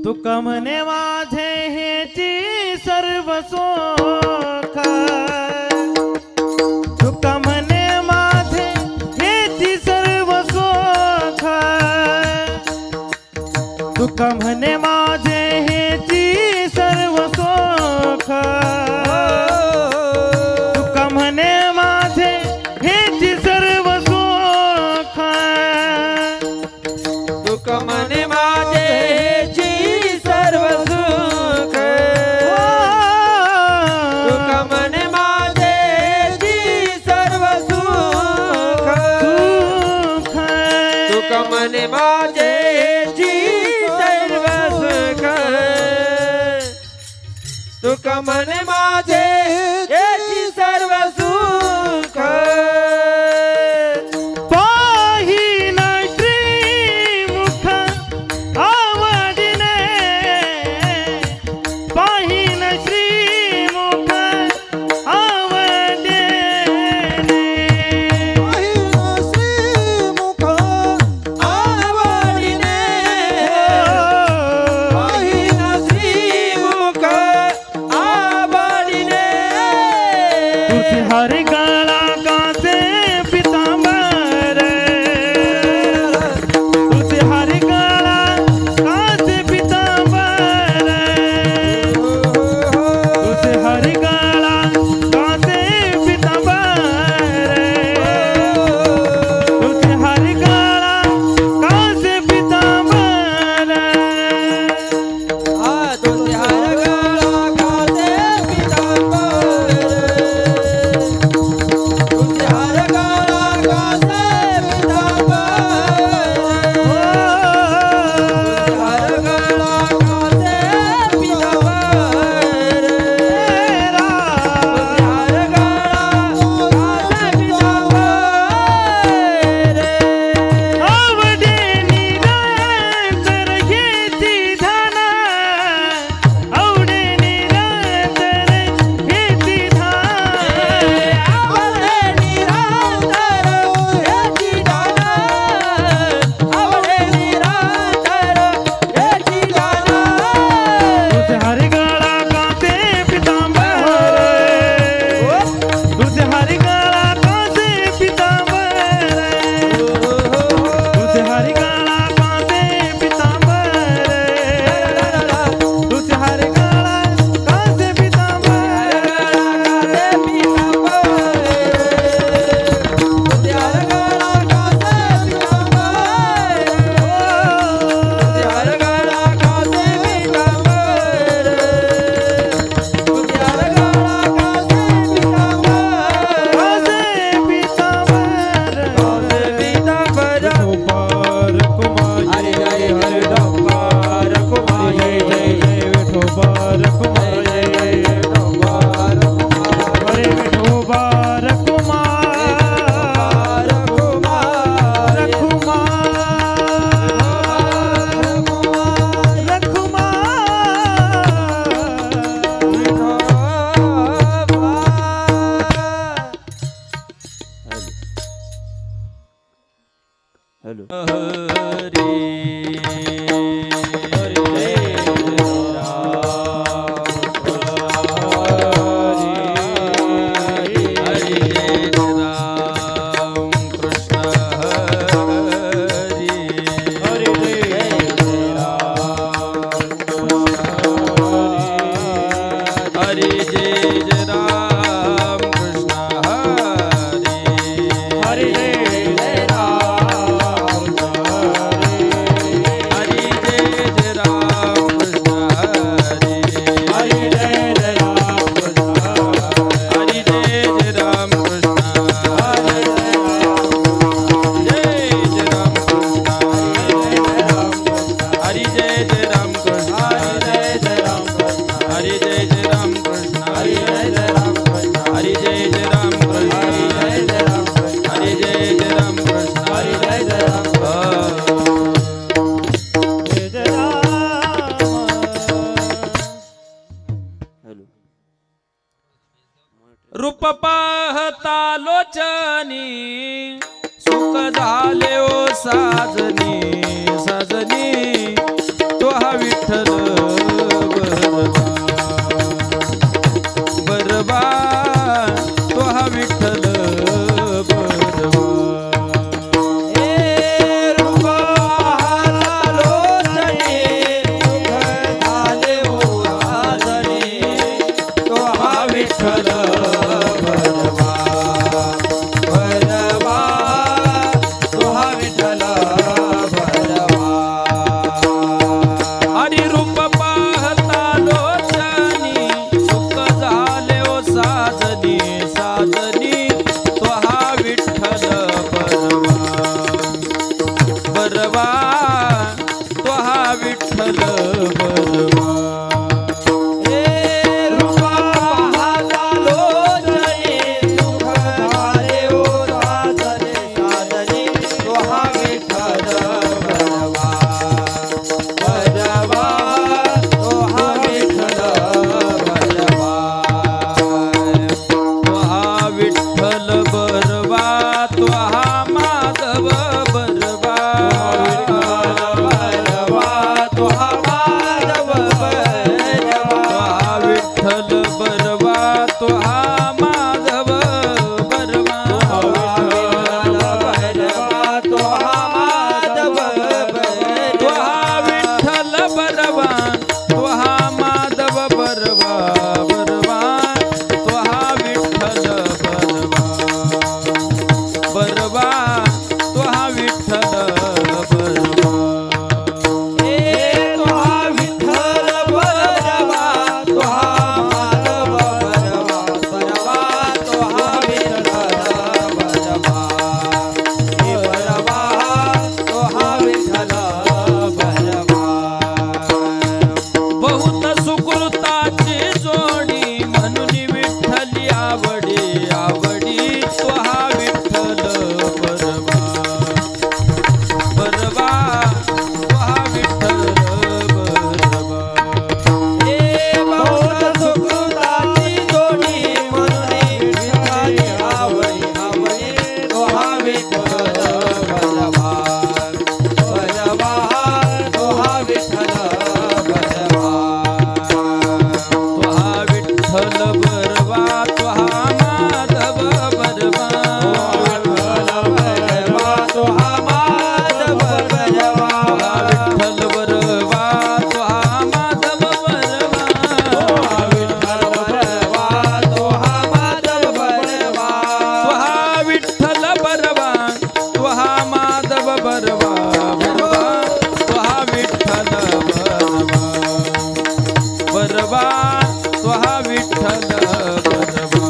तुका म्हणे माझे हेची सर्व सोख, तुका म्हणे माझे हेची सर्व सोख, तुका म्हणे माझे हेची सर्व सोख, तुका म्हणे माझे हेची सर्व सोख, तुका म्हणे माझे हेची सर्व सुख, तुका म्हणे माझे हेची सर्व सुख, तुका म्हणे माझे हेची सर्व सुख, तुका म्हणे माझे हेची सर्व सुख. पाहिन श्रीमुख आवडीने, पाहिन श्रीमुख आवडीने, पाहिन श्रीमुख आवडीने, पाहिन श्रीमुख आवडीने. तुझे हर गळा काचे पितांबर, तुझे हर गळा काचे पितांबर, तुझे हर गळा काचे पितांबर, तुझे हर गळा काचे पितांबर. आ तुझे हर गळा काचे पितांबर, तुझे हर गळा काचे पितांबर, तुझे हर गळा काचे पितांबर, तुझे हर गळा काचे पितांबर. आवडे निरंतर हेची धान, आवडे निरंतर हेची धान, आवडे निरंतर हेची दान, आवडे निरंतर हेची दान. तुझे हर गळा काचे पितांबर, तुझे हर गळा काचे पितांबर, तुझे हर गळा काचे पितांबर, तुझे हर गळा काचे पितांबर. रूप पाहता लोचनी सुख झाले ओ साजनी साजनी तो हा विठ्ठल बरवा हे रूपा पाहता लोचने सुख झाले ओ साधने साधने तो हा विठ्ठल बरवा बरवा तो हा विठ्ठल बरवा तो हा विठ्ठल बरवा तो हा माधव बरवा बरवा तो हा माधव बरवा विठ्ठल बरवा तो हा माधव बरवा तो हा माधव बरवा विठ्ठल बरवा तो हा माधव बरवा बरवा तो हा विठ्ठल बरवा बरवा तो हा विठ्ठल बरवा हे तो हा विठ्ठल बरवा तो हा माधव बरवा बरवा तो हा विठ्ठल बरवा हे बरवा तो हा विठ्ठल बरवा बहुत सुकृताची जोडी म्हणून विठ्ठली आवडी आवडी तो हा विठ्ठल बरवा बरवा तो हा विठ्ठल बरवा हे बहुत सुकृताची जोडी म्हणून विठ्ठली आवडी आवडी तो हा विठ्ठल बरवा बरवा तो हा विठ्ठल बरवा तो हा विठ्ठल बरवा तो हा माधव बरवा तो हा माधव बरवा विठ्ठल बरवा तो हा माधव बरवा विठ्ठल बरवा तो हा माधव बरवा तो हा विठ्ठल बरवा तो हा माधव बरवा बरवा तो हा विठ्ठल बरवा बरवा तो हा विठ्ठल बरवा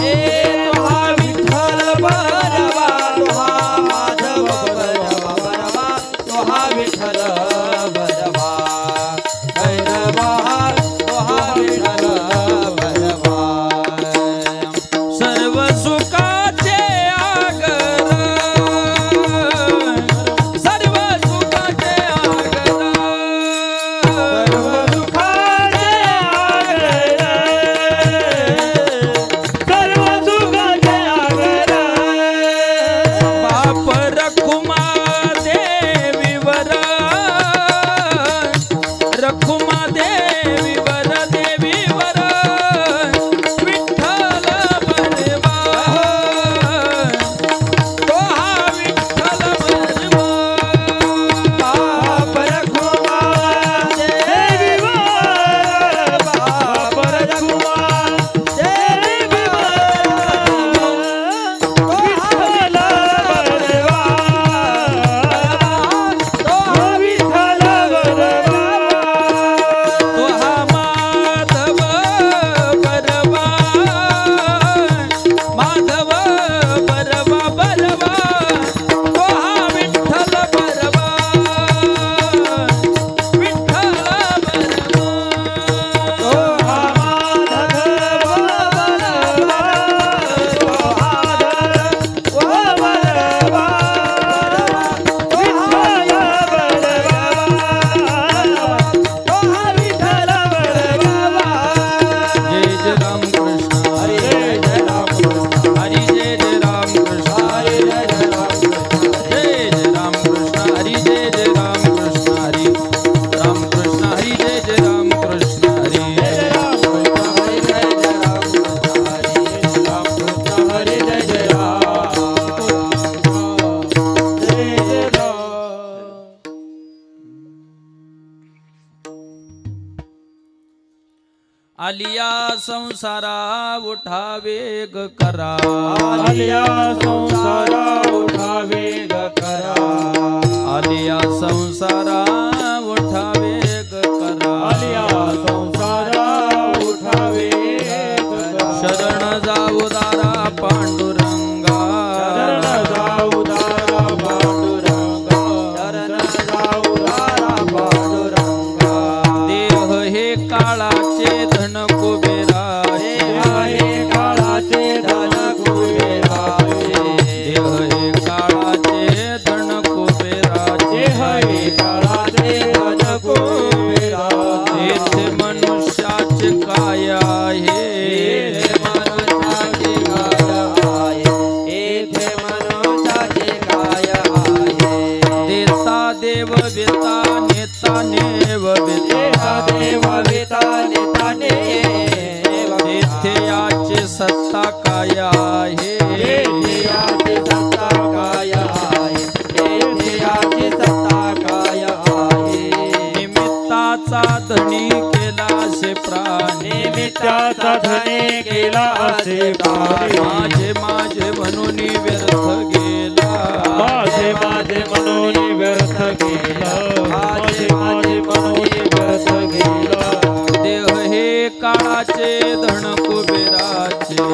हे तो हा विठ्ठल बरवा तो हा माधव बरवा बरवा तो हा विठ्ठल बरवा भैरवा तो हा विठ्ठल बरवा सर्व सुखाचे आगर सर्व सुखाचे आगर सर्व सुखाचे सर्व सुखाचे आगर बाप रखुमा देवीवर रखुमा देवीवर देवीवर विठ्ठल बरवा तो हा विठ्ठल बरवा बाप रखुमा देवीवर बाप रखुमा तो हा माधव बरवा माधव बरवा बरवा तो हा विठ्ठल बरवा विठ्ठल बरवा तो हा माधव बरवा तो हा बरवा जय जय राम कृष्ण हरी जय जय राम कृष्ण हरी जय जय राम कृष्ण हरी जय जय राम कृष्ण जय जय राम कृष्ण हरी जय जय राम कृष्ण हरी राम कृष्ण हरी जय जय राम कृष्ण हरी जय राम कृष्ण हरी जय जय राम कृष्ण हरी राम कृष्ण हरी जय जय राम जय जय राम आलिया संसारा उठा वेग करा आलिया संसारा उठा वेग करा आलिया संसारा उठा वेग करा आलिया संसारा उठा वेग करा शरण जाऊ दारा पांडुरंगा शरण जाऊ दारा पांडुरंगा शरण जाऊ दारा पांडुरंगा तानेव देव विताने ताने तेथे याची सत्ता काय आहे याची सत्ता काय आहे याची सत्ता काय आहे निमित्ताचा धनी केला से प्राणी निमित्ताचा धनी केला असे प्राणी माझे माझे म्हणून व्यर्थ गेला माझे माझे म्हणून व्यर्थ गेला माझे माझे म्हणून व्यर्थ गेला देह हे काळाचे धन कुबेराचे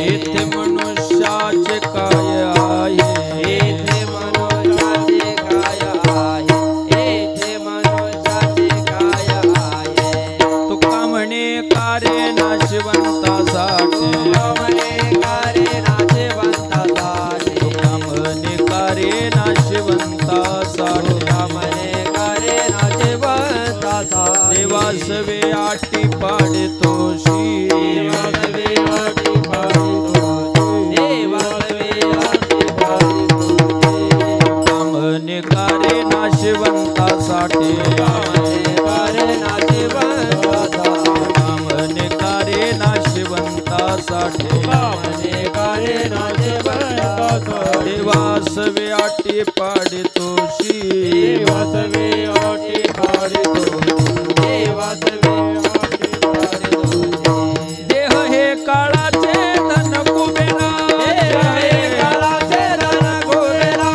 येथे मनुष्याचे काय आहे येथे मनुष्याचे काय आहे येथे मनुष्याचे काय आहे तुका म्हणे कार्य नाशवंतासाठी म्हणे कार्य नाशवंतासाठी तुका म्हणे कार्य नाशवंतासाठी म्हणे कार्य नाशवंतासाठी देवासवे आटी पाडतोशी देवासवे आटी पाडितोषी देवासवे आटी पाडितोषी म्हणे कार्य नाशवंतासाठी म्हणे कार्य नाशवंतासाठी म्हणे कार्य नाशवंतासाठी म्हणे कार्य नाशवंतासाठी देवासवे आटी पाडतोशी देवासवे आटी पाडितोषी देवासवे आटी पाडितोषी देह हे काळाचे धन कुबेरा देह हे काळाचे धन कुबेरा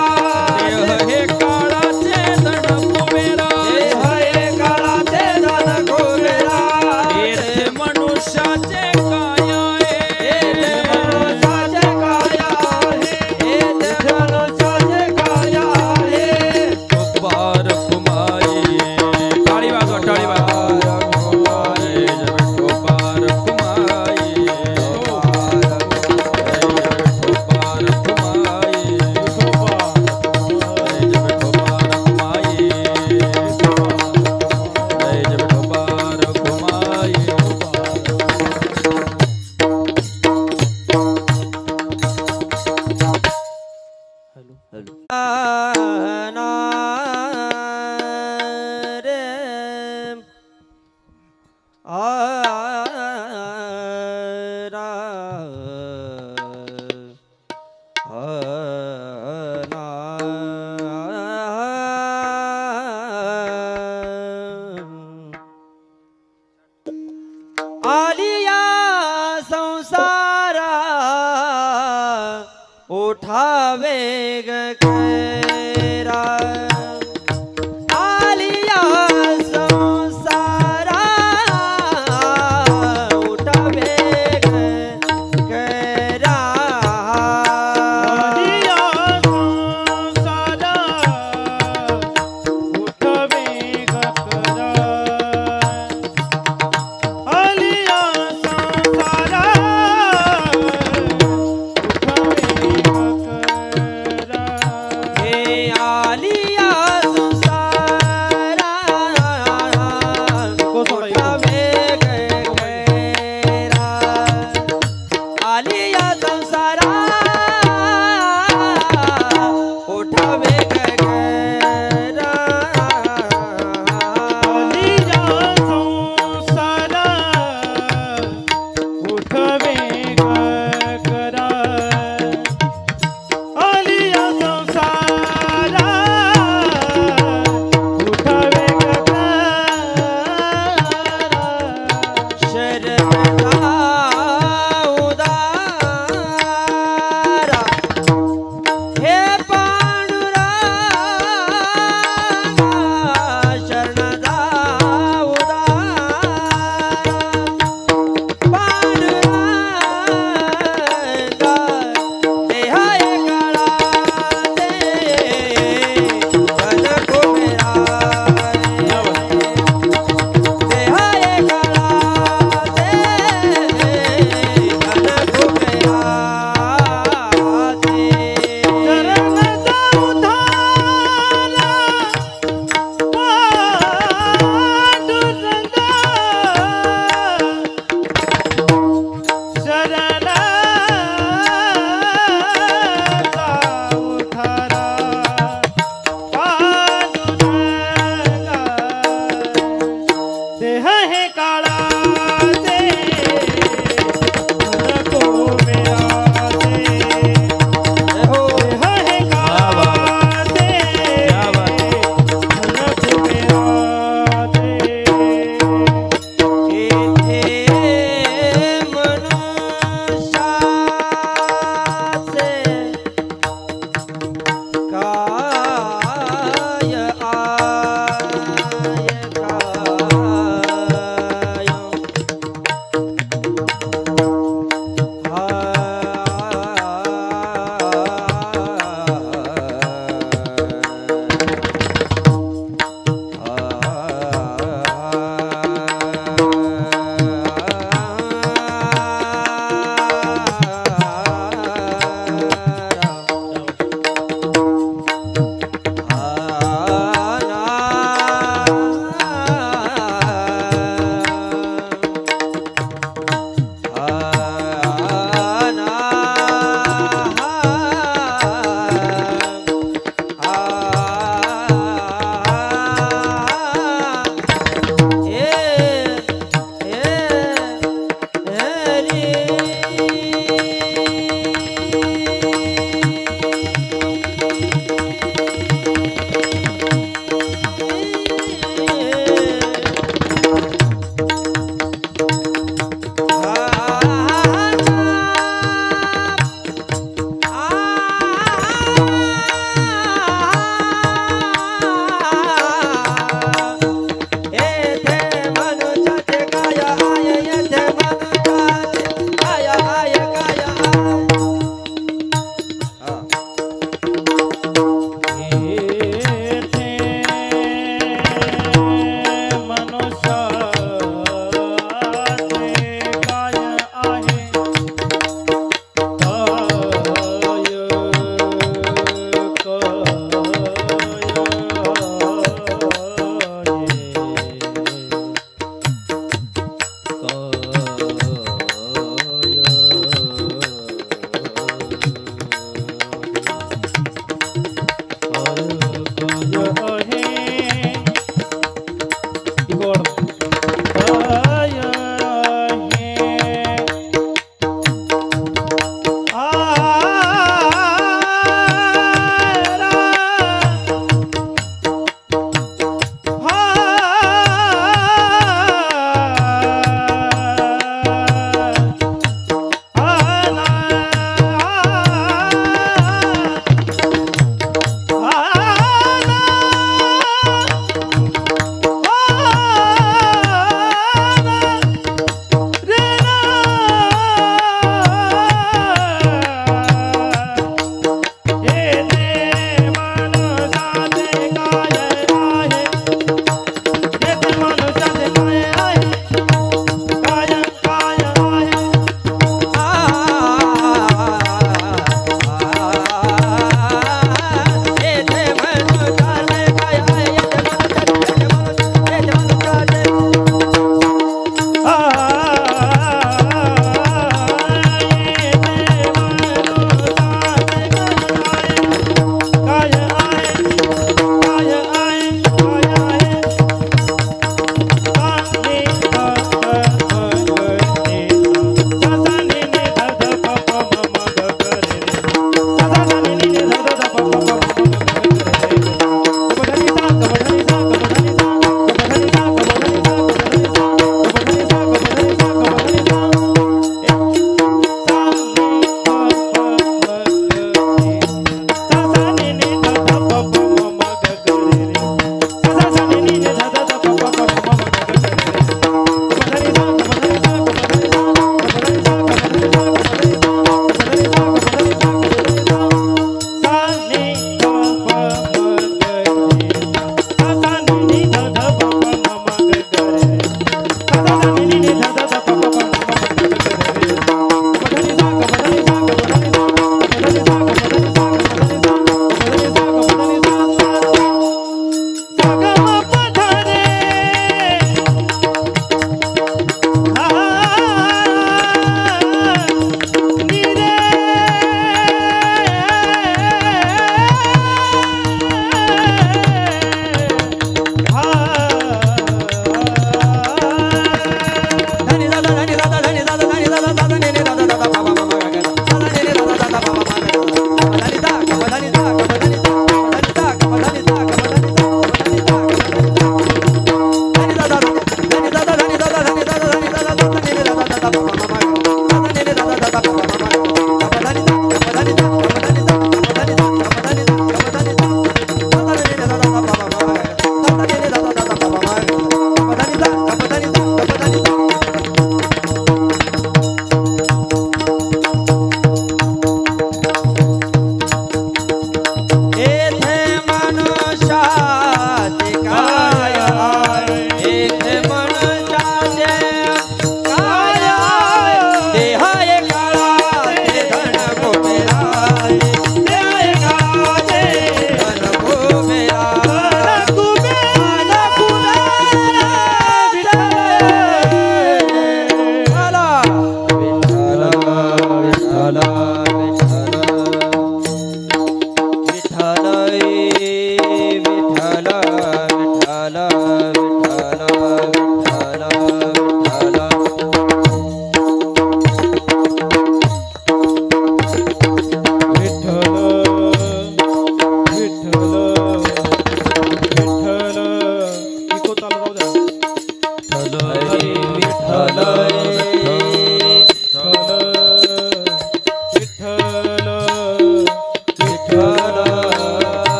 देह हे काळाचे धन कुबेरा देह हे काळाचे धन कुबेरा येथे मनुष्याचे काय येथे आहे मनुष्याचे काय आहे येथे मनुष्याचे काय आहे बार कुमाई टाळी वाजवा टाळी वाजवा बार कुमाई बार कुमाई बार कुमाई आलिया संसारा उठावे गैरा आलिया संसारा उठावे गैरा आलिया संसारा उठवे गकरा आलिया संसारा उठवे गकरा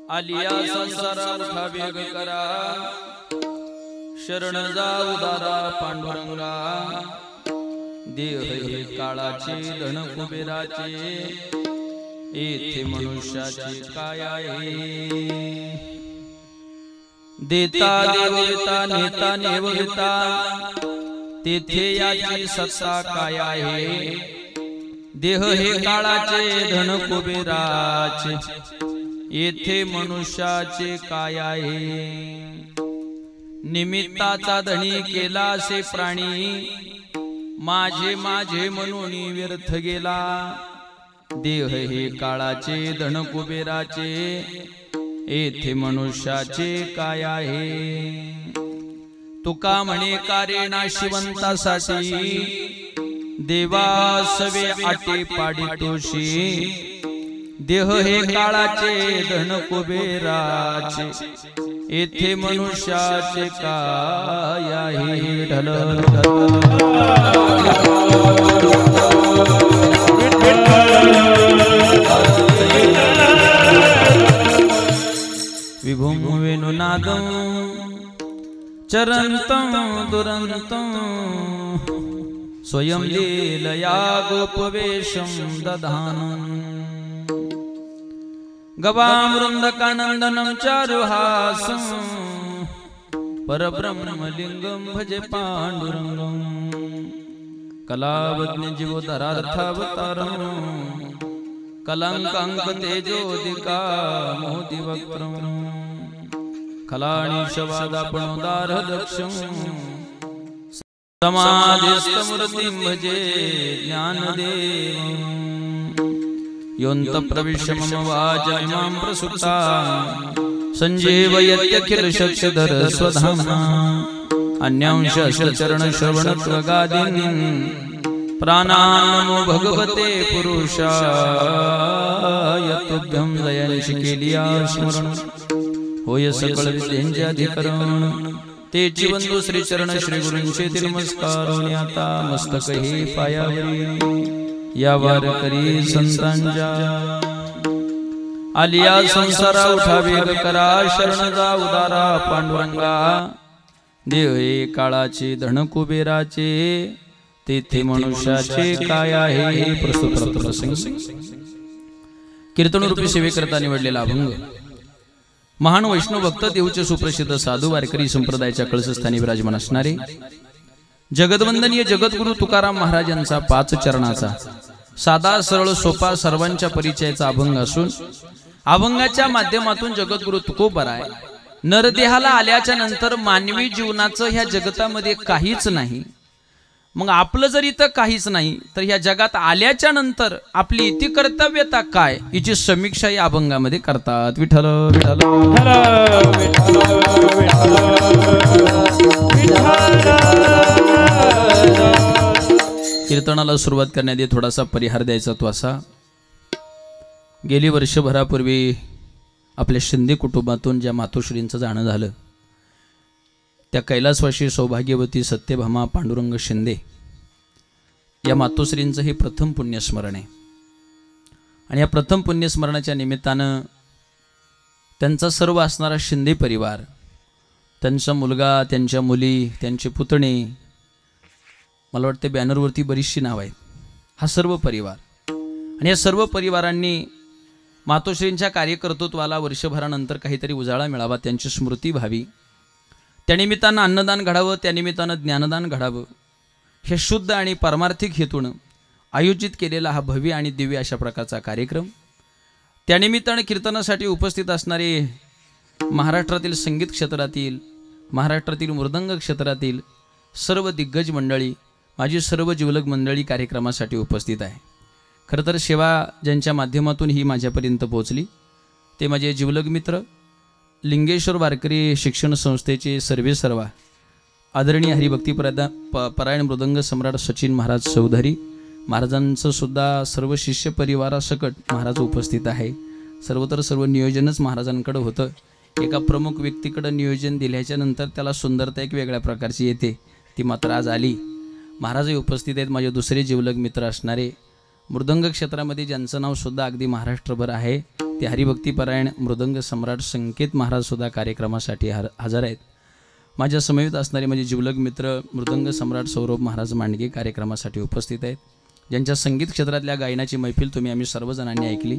आलिया संसारा उठा वेग करा, शरण जाऊ दादा पांडुरंगा। देह हे काळाचे धन कुबेराचे, येथे मनुष्याचे काय आहे। देता देवता नेता नेवता, तेथे याची सत्ता काय आहे। देह हे काळाचे धन कुबेराचे, येथे मनुष्याचे काय आहे। निमित्ताचा धनी केला से प्राणी, माझे माझे म्हणून व्यर्थ गेला। देह हे काळाचे धन कुबेराचे, येथे मनुष्याचे काय आहे। तुका म्हणे कार्य नाशिवंतासाठी, देवासवे आटे पाडितोषी। देह हे काळाचे धन कुबेराचे, येथे मनुष्याचे काय आहे। ढल विभुम वेणुनादं चरन्तं दुरन्तं, स्वयं लीलया गोपवेशं दधानं। गवामृन्दकानन्दनं चारुहासं, परब्रह्मलिङ्गं भजे पाण्डुरङ्गं। कलावज्ञ जीवोदरार्थावतारं, कलङ्काङ्कतेजोदिका मोदिवक्त्रं। खलाणीशवादापणोदारदक्षं, समाधिस्थमूर्तिं भजे ज्ञानदेवम्। योऽन्तःप्रविश्य मम वाचमिमां प्रसुप्ता, सञ्जीवयत्यखिल शक्तिधर स्वधाम्ना। अन्यांशश्चरणश्रवणत्वगादीन्, प्राणान्नमो भगवते पुरुषाय तुभ्यं। दयांची केली स्मरण, होय सकळ विद्येंचे अधिकरण। तेची बंधू श्री चरण श्री गुरूंचे नमस्कार, आता मस्तक हे पायावरी। या वारकरी संतांच्या, आलिया संसारा उठा वेग करा, शरण जा उदारा पांडुरंगा। देह हे काळाचे धन कुबेराचे, तेथे मनुष्याचे काय आहे। प्रस्तुत प्रसंग कीर्तनरूपी सेवेकरता निवडलेला अभंग। महान वैष्णव भक्त देवचे सुप्रसिद्ध साधू वारकरी संप्रदायाच्या कळसस्थानी विराजमान असणारे जगदवंदनीय जगद्गुरु तुकाराम महाराजांचा 5 चरणाचा साधा सरळ सोपा सर्वांच्या परिचयाचा अभंग असून, अभंगाच्या माध्यमातून जगद्गुरु तुकोबराय नरदेहाला आल्याच्या नंतर मानवी जीवनाचं ह्या जगतामध्ये काहीच नाही. मग आपलं जर इथं काहीच नाही तर ह्या जगात आल्याच्या नंतर आपली इति कर्तव्यता काय हिची समीक्षा या अभंगामध्ये करतात. विठ्ठल विठ्ठल कीर्तनाला सुरुवात करण्याआधी थोडासा परिहार द्यायचा तो असा. गेली वर्षभरापूर्वी आपल्या शिंदे कुटुंबातून ज्या मातोश्रींचं जाणं झालं त्या कैलासवासी सौभाग्यवती सत्यभामा पांडुरंग शिंदे या मातोश्रींचं हे प्रथम पुण्यस्मरण आहे. आणि या प्रथम पुण्यस्मरणाच्या निमित्तानं त्यांचा सर्व असणारा शिंदे परिवार, त्यांचा मुलगा, त्यांच्या मुली, त्यांचे पुतणे, मला वाटते बॅनरवरती बरीचशी नाव आहेत, हा सर्व परिवार आणि या सर्व परिवारांनी मातोश्रींच्या कार्यकर्तृत्वाला वर्षभरानंतर काहीतरी उजाळा मिळावा, त्यांची स्मृती व्हावी, त्यानिमित्तानं अन्नदान घडावं, त्यानिमित्तानं ज्ञानदान घडावं, हे शुद्ध आणि पारमार्थिक हेतून आयोजित केलेला हा भव्य आणि दिव्य अशा प्रकारचा कार्यक्रम. त्यानिमित्तानं कीर्तनासाठी उपस्थित असणारे महाराष्ट्रातील संगीत क्षेत्रातील, महाराष्ट्रातील मृदंग क्षेत्रातील सर्व दिग्गज मंडळी, माझी सर्व जिवलग मंडळी कार्यक्रमासाठी उपस्थित आहे. खरं तर सेवा ज्यांच्या माध्यमातून ही माझ्यापर्यंत पोहोचली ते माझे जिवलग मित्र, लिंगेश्वर वारकरी शिक्षण संस्थेचे सर्वेसर्वा आदरणीय हरिभक्तीपरायण मृदंग सम्राट सचिन महाराज चौधरी महाराजांचं सुद्धा सर्व शिष्य परिवारासकट महाराज उपस्थित आहे. सर्वतर सर्व नियोजनच महाराजांकडं होतं. एका प्रमुख व्यक्तीकडं नियोजन दिल्याच्या नंतर त्याला सुंदरता एक वेगळ्या प्रकारची येते, ती मात्र आज आली. महाराजही उपस्थित आहेत. माझे दुसरे जिवलग मित्र असणारे मृदंग क्षेत्रामध्ये ज्यांचं नाव सुद्धा अगदी महाराष्ट्रभर आहे ते हरिभक्तीपरायण मृदंग सम्राट संकेत महाराज सुद्धा कार्यक्रमासाठी हजर आहेत. माझ्या समवेत असणारे माझे जिवलग मित्र मृदंग सम्राट सौरभ महाराज मांडगे कार्यक्रमासाठी उपस्थित आहेत. ज्यांच्या संगीत क्षेत्रातल्या गायनाची मैफिल तुम्ही आम्ही सर्वजणांनी ऐकली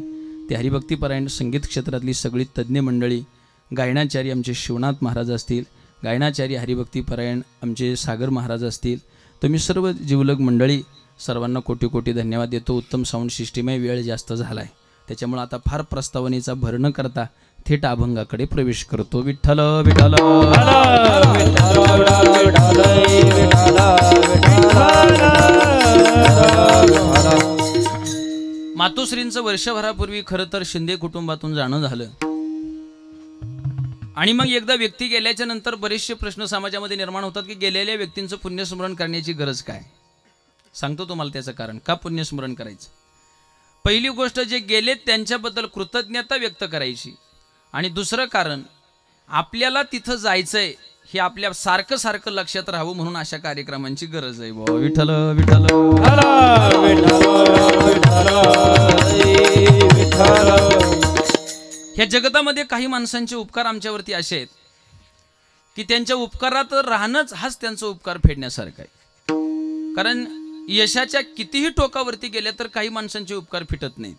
ते हरिभक्तीपरायण संगीत क्षेत्रातली सगळी तज्ज्ञ मंडळी, गायनाचार्य आमचे शिवनाथ महाराज असतील, गायनाचार्य हरिभक्तीपरायण आमचे सागर महाराज असतील, तुम्ही सर्व जिवलग मंडळी सर्वांना कोटी कोटी धन्यवाद देतो. उत्तम साऊंड सिस्टीम आहे, वेळ जास्त झाला आहे त्याच्यामुळे आता फार प्रस्तावनेचा भर न करता थेट अभंगाकडे प्रवेश करतो. विठ्ठल विठ्ठल मातोश्रींचं वर्षभरापूर्वी खरं तर शिंदे कुटुंबातून जाणं झालं आणि मग एकदा व्यक्ती गेल्याच्या नंतर बरेचसे प्रश्न समाजामध्ये निर्माण होतात की गेलेल्या व्यक्तींचं पुण्यस्मरण करण्याची गरज काय. सांगतो तुम्हाला त्याचं कारण, का पुण्यस्मरण करायचं. पहिली गोष्ट, जे गेलेत त्यांच्याबद्दल कृतज्ञता व्यक्त करायची आणि दुसरं कारण, आपल्याला तिथं जायचंय हे आपल्या सारखं सारखं लक्षात राहावं म्हणून अशा कार्यक्रमांची गरज आहे. विठ्ठल विठ्ठल ह्या जगतामध्ये काही माणसांचे उपकार आमच्यावरती असे आहेत की त्यांच्या उपकारात राहणंच हाच त्यांचा उपकार फेडण्यासारखा आहे. कारण यशाच्या कितीही टोकावरती गेले तर काही माणसांचे उपकार फिटत नाहीत.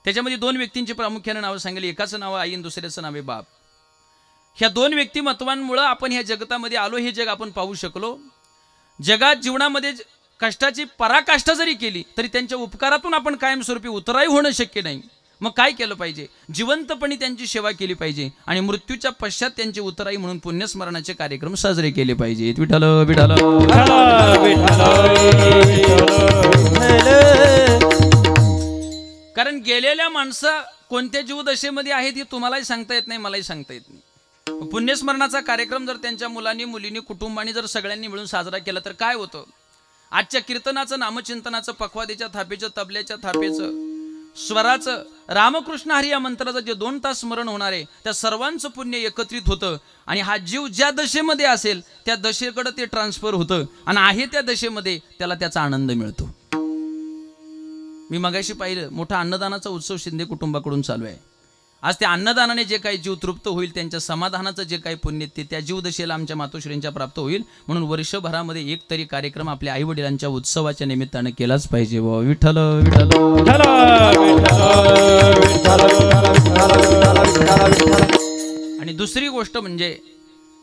त्याच्यामध्ये दोन व्यक्तींची प्रामुख्याने नावं सांगितली. एकाचं नाव आई आणि दुसऱ्याचं नाव आहे बाप. ह्या दोन व्यक्तिमत्वांमुळे आपण ह्या जगतामध्ये आलो, हे जग आपण पाहू शकलो. जगात जीवनामध्ये कष्टाची पराकाष्ठा जरी केली तरी त्यांच्या उपकारातून आपण कायमस्वरूपी उतराई होणं शक्य नाही. मग काय केलं पाहिजे, जिवंतपणी त्यांची सेवा केली पाहिजे आणि मृत्यूच्या पश्चात त्यांची उतराई म्हणून पुण्यस्मरणाचे कार्यक्रम साजरे केले पाहिजेत. विठ्ठल विठ्ठल कारण गेलेल्या माणसं कोणत्या जीवदशेमध्ये आहेत हे तुम्हालाही सांगता येत नाही, मलाही सांगता येत नाही. पुण्यस्मरणाचा कार्यक्रम जर त्यांच्या मुलांनी, मुलींनी, कुटुंबाने जर सगळ्यांनी मिळून साजरा केला तर काय होतं. आजच्या कीर्तनाचं, नामचिंतनाचं, पखवादीच्या थापेचं, तबल्याच्या थापेचं, स्वराचं, रामकृष्ण हरी या मंत्राचं जे 2 तास स्मरण होणार आहे त्या सर्वांचं पुण्य एकत्रित होतं आणि हा जीव ज्या दशेमध्ये असेल त्या दशेकडे ते ट्रान्सफर होतं आणि आहे त्या दशेमध्ये त्याला त्याचा आनंद मिळतो. मी मगाशी पाहिलं, मोठा अन्नदानाचा उत्सव शिंदे कुटुंबाकडून चालू आहे. आज त्या अन्नदानाने जे काही जीव तृप्त होईल, त्यांच्या समाधानाचं जे काही पुण्य ते त्या जीवदशेला आमच्या मातोश्रींच्या प्राप्त होईल म्हणून वर्षभरामध्ये एक तरी कार्यक्रम आपल्या आई वडिलांच्या उत्सवाच्या निमित्तानं केलाच पाहिजे. विठ्ठल विठ्ठल. आणि दुसरी गोष्ट म्हणजे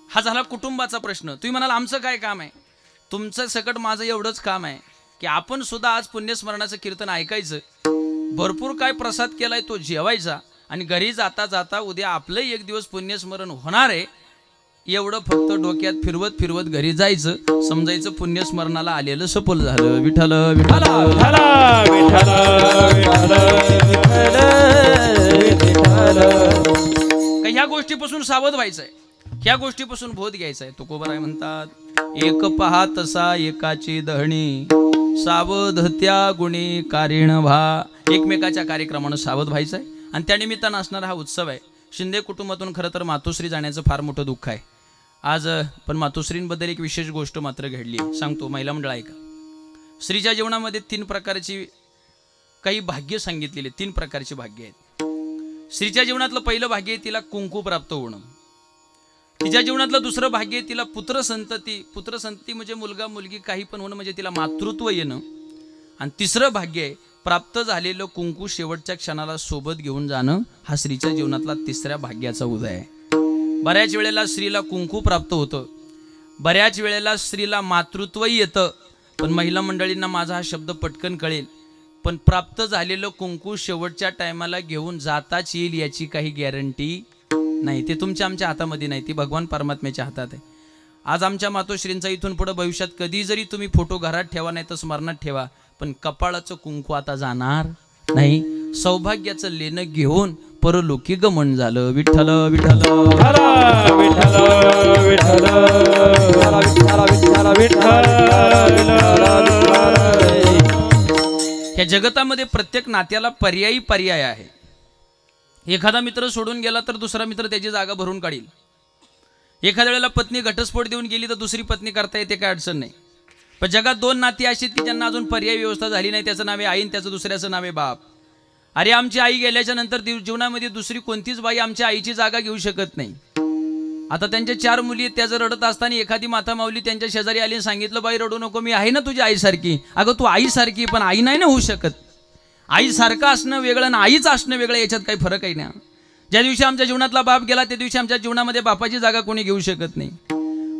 हा झाला कुटुंबाचा प्रश्न. तुम्ही म्हणाल आमचं काय काम आहे. तुमचं सकट माझं एवढंच काम आहे की आपण सुद्धा आज पुण्यस्मरणाचं कीर्तन ऐकायचं, भरपूर काय प्रसाद केलाय तो जेवायचा आणि घरी जाता जाता उद्या आपलं एक दिवस पुण्यस्मरण होणार आहे एवढं फक्त डोक्यात फिरवत फिरवत घरी जायचं, समजायचं पुण्यस्मरणाला आलेलं सफल झालं. विठ्ठल विठ्ठल ह्या गोष्टीपासून सावध व्हायचंय, ह्या गोष्टीपासून बोध घ्यायचा आहे. तुकोबाराय म्हणतात एक पहा तसा एकाची दहणी सावध त्या गुणी कारिण व्हा. एकमेकाच्या कार्यक्रमानं सावध व्हायचं आहे आणि त्या निमित्तानं असणारा हा उत्सव आहे. शिंदे कुटुंबातून खरं तर मातोश्री जाण्याचं फार मोठं दुःख आहे आज. पण मातोश्रींबद्दल एक विशेष गोष्ट मात्र घडली आहे, सांगतो. महिला मंडळ ऐका. स्त्रीच्या जीवनामध्ये 3 प्रकारची काही भाग्य सांगितलेली, 3 प्रकारची भाग्य आहेत. स्त्रीच्या जीवनातलं पहिलं भाग्य आहे तिला कुंकू प्राप्त होणं. तिच्या जीवनातलं दुसरं भाग्य आहे तिला पुत्रसंतती. पुत्रसंतती म्हणजे मुलगा मुलगी काही पण होणं, म्हणजे तिला मातृत्व येणं. आणि तिसरं भाग्य आहे प्राप्त झालेलं कुंकू शेवटच्या क्षणाला सोबत घेऊन जाणं. हा स्त्रीच्या जीवनातला तिसऱ्या भाग्याचा उदय आहे. बऱ्याच वेळेला स्त्रीला कुंकू प्राप्त होतं, बऱ्याच वेळेला स्त्रीला मातृत्वही येतं. पण महिला मंडळींना माझा हा शब्द पटकन कळेल, पण प्राप्त झालेलं कुंकू शेवटच्या टायमाला घेऊन जाताच येईल याची काही गॅरंटी नाही. ते तुमच्या आमच्या हातामध्ये नाही, ती भगवान परमात्म्याच्या हातात आहे. आज आमच्या मातोश्रींचा इथून पुढे भविष्यात कधी जरी तुम्ही फोटो घरात ठेवा नाही तर स्मरणात ठेवा, पण कपाळाचं कुंकू आता जाणार नाही. सौभाग्याचं लेणं घेऊन परलोकी गमन झालं. विठ्ठल विठ्ठल या जगतामध्ये प्रत्येक नात्याला पर्याय आहे. एखादा मित्र सोडून गेला तर दुसरा मित्र त्याची जागा भरून काढील. एखाद्या वेळेला पत्नी घटस्फोट देऊन गेली तर दुसरी पत्नी करता येते, काय अडचण नाही. पण जगात 2 नाती अशी की ज्यांना अजून पर्याय व्यवस्था झाली नाही. त्याचं नाव आहे आई आणि त्याचं दुसऱ्याचं नाव आहे बाप. अरे आमची आई गेल्याच्या नंतर जीवनामध्ये दुसरी कोणतीच बाई आमच्या आईची जागा घेऊ शकत नाही. आता त्यांच्या 4 मुली आहेत, त्या जर रडत असताना एखादी माता माऊली त्यांच्या शेजारी आली आणि सांगितलं बाई रडू नको, मी आहे ना तुझी आईसारखी. अगं तू आईसारखी पण आई नाही ना होऊ शकत. आईसारखं असणं वेगळं आणि आईच असणं वेगळं, याच्यात काही फरक आहे ना. ज्या दिवशी आमच्या जीवनातला बाप गेला त्या दिवशी आमच्या जीवनामध्ये बापाची जागा कोणी घेऊ शकत नाही.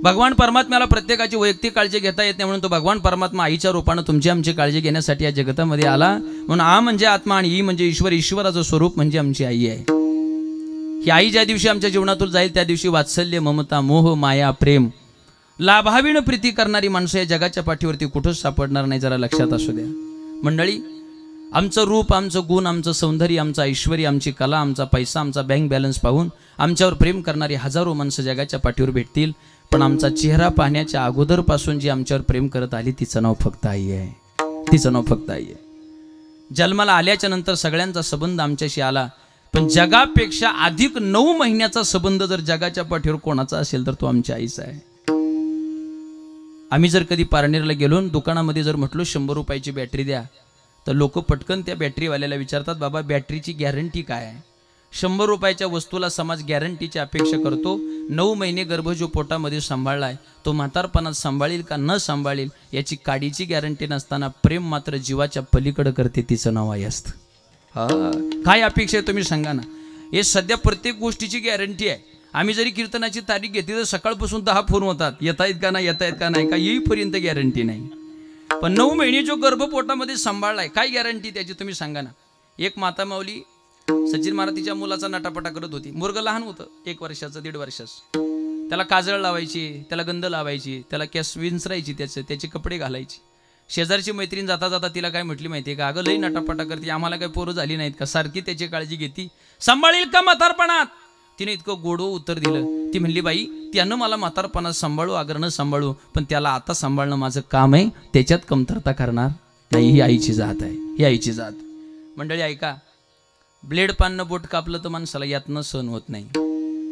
भगवान परमात्म्याला प्रत्येकाची वैयक्तिक काळजी घेता येत नाही, म्हणून तो भगवान परमात्मा आईच्या रूपानं तुमची आमची काळजी घेण्यासाठी या जगतामध्ये आला. म्हणून आ म्हणजे आत्मा आणि ई म्हणजे ईश्वर. ईश्वराचं स्वरूप म्हणजे आमची आई आहे. ही आई ज्या दिवशी आमच्या जीवनातून जाईल त्या दिवशी वात्सल्य, ममता, मोह, माया, प्रेम, लाभाविण प्रीती करणारी माणसं या जगाच्या पाठीवरती कुठंच सापडणार नाही. जरा लक्षात असू द्या मंडळी. आमचं रूप, आमचं गुण, आमचं सौंदर्य, आमचं ऐश्वर्य, आमची कला, आमचा पैसा, आमचा बँक बॅलन्स पाहून आमच्यावर प्रेम करणारी हजारो माणसं जगाच्या पाठीवर भेटतील. पण आमचा चेहरा पाहण्याच्या अगोदरपासून जी आमच्यावर प्रेम करत आली तिचं नाव फक्त आई आहे. तिचं नाव फक्त आई आहे. जन्माला आल्याच्या नंतर सगळ्यांचा संबंध आमच्याशी आला, पण जगापेक्षा अधिक 9 महिन्याचा संबंध जर जगाच्या पाठीवर कोणाचा असेल तर तो आमच्या आईचा आहे. आम्ही जर कधी पारनेरला गेलो, दुकानामध्ये जर म्हटलो 100 रुपयाची बॅटरी द्या, तर लोक पटकन त्या बॅटरीवाल्याला विचारतात बाबा बॅटरीची गॅरंटी काय आहे. 100 रुपयाच्या वस्तूला समाज गॅरंटीची अपेक्षा करतो. 9 महिने गर्भ जो पोटामध्ये सांभाळलाय तो म्हातारपणात सांभाळील का न सांभाळील याची काडीची गॅरंटी नसताना प्रेम मात्र जीवाच्या पलीकडे करते, तिचं नाव आई असतं. हा काय अपेक्षा आहे तुम्ही सांगा ना. हे सध्या प्रत्येक गोष्टीची गॅरंटी आहे. आम्ही जरी कीर्तनाची तारीख घेतली तर सकाळपासून 10 फोन होतात, येता येत का नाही, येता येत का नाही, का येईपर्यंत गॅरंटी नाही. पण 9 महिने जो गर्भ पोटामध्ये सांभाळलाय काय गॅरंटी त्याची तुम्ही सांगा ना. एक माता माऊली सचिन महाराज तिच्या मुलाचा नटापटा करत होती. मुलगा लहान होतं, 1 वर्षाचं 1.5 वर्षाचं. त्याला काजळ लावायची, त्याला गंध लावायची, त्याला केस विंचरायची, त्याचे कपडे घालायची. शेजारची मैत्रीण जाता जाता तिला काय म्हटली माहितीये का, अगं लई नटापटा करते, आम्हाला काही पोरं झाली नाहीत का, सारखी त्याची काळजी घेती, सांभाळील का म्हातारपणात. तिने इतकं गोडो उत्तर दिलं. ती म्हणली बाई त्यानं मला म्हातारपणात सांभाळू अगर न सांभाळू, पण त्याला आता सांभाळणं माझं काम आहे, त्याच्यात कमतरता करणार नाही. ही आईची जात आहे, ही आईची जात. मंडळी ऐका, ब्लेड पाननं बोट कापलं तर माणसाला यातनं सहन होत नाही.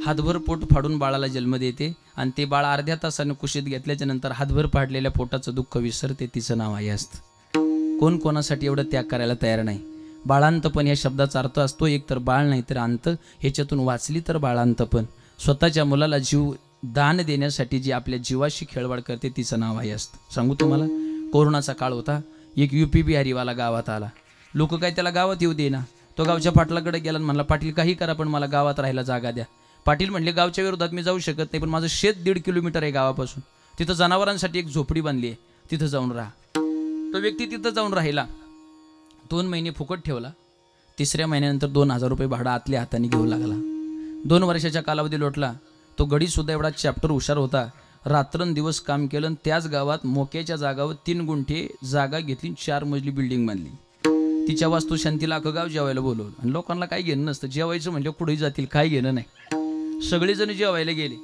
हातभर पोट फाडून बाळाला जन्म देते आणि ते बाळ अर्ध्या तासानं कुशीत घेतल्याच्या नंतर हातभर फाडलेल्या पोटाचं दुःख विसरते, तिचं नाव आई असतं. कोण कोणासाठी एवढं त्याग करायला तयार नाही. बाळांतपण या शब्दाचा अर्थ असतो एक तर बाळ नाही तर अंत. ह्याच्यातून वाचली तर बाळांतपण. स्वतःच्या मुलाला जीव दान देण्यासाठी जी आपल्या जीवाशी खेळवाड करते तिचं नाव आई असतं. सांगू तुम्हाला, कोरोनाचा काळ होता, एक UP बिहारीवाला गावात आला. लोक काय त्याला गावात येऊ दे ना. तो गावच्या पाटलाकडे गेला आणि म्हणला पाटील काही करा पण मला गावात राहायला जागा द्या. पाटील म्हणले गावच्या विरोधात मी जाऊ शकत नाही, पण माझं शेत 1.5 किलोमीटर आहे गावापासून, तिथं जनावरांसाठी एक झोपडी बांधली आहे, तिथं जाऊन राहा. तो व्यक्ती तिथं जाऊन राहिला. 2 महिने फुकट ठेवला. तिसऱ्या महिन्यानंतर 2000 रुपये भाडं आतल्या हाताने घेऊ लागला. 2 वर्षाच्या कालावधी लोटला. तो गडीसुद्धा एवढा चॅप्टर हुशार होता. रात्रंदिवस काम केलं आणि त्याच गावात मोक्याच्या जागावर 3 गुंठे जागा घेतली, 4 मजली बिल्डिंग बांधली. तिच्या वास्तुशांतीला अख्खं गाव जेवायला बोलवलं. आणि लोकांना काही घेणं नसतं, जेवायचं म्हणजे कुठेही जातील, काही घेणं नाही. सगळेजण जेवायला गेले.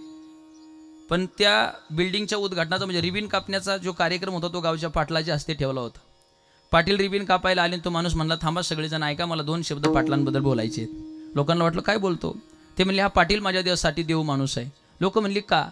पण त्या बिल्डिंगच्या उद्घाटनाचा म्हणजे रिबीन कापण्याचा जो कार्यक्रम होता तो गावच्या पाटलाच्या हस्ते ठेवला होता. पाटील रिबीन कापायला आले. तो माणूस म्हणला, थांबा सगळेजण ऐका, मला 2 शब्द पाटलांबद्दल बोलायचे आहेत. लोकांना वाटलं काय बोलतो. ते म्हणले, हा पाटील माझ्या देवासाठी देव माणूस आहे. लोक म्हणली का.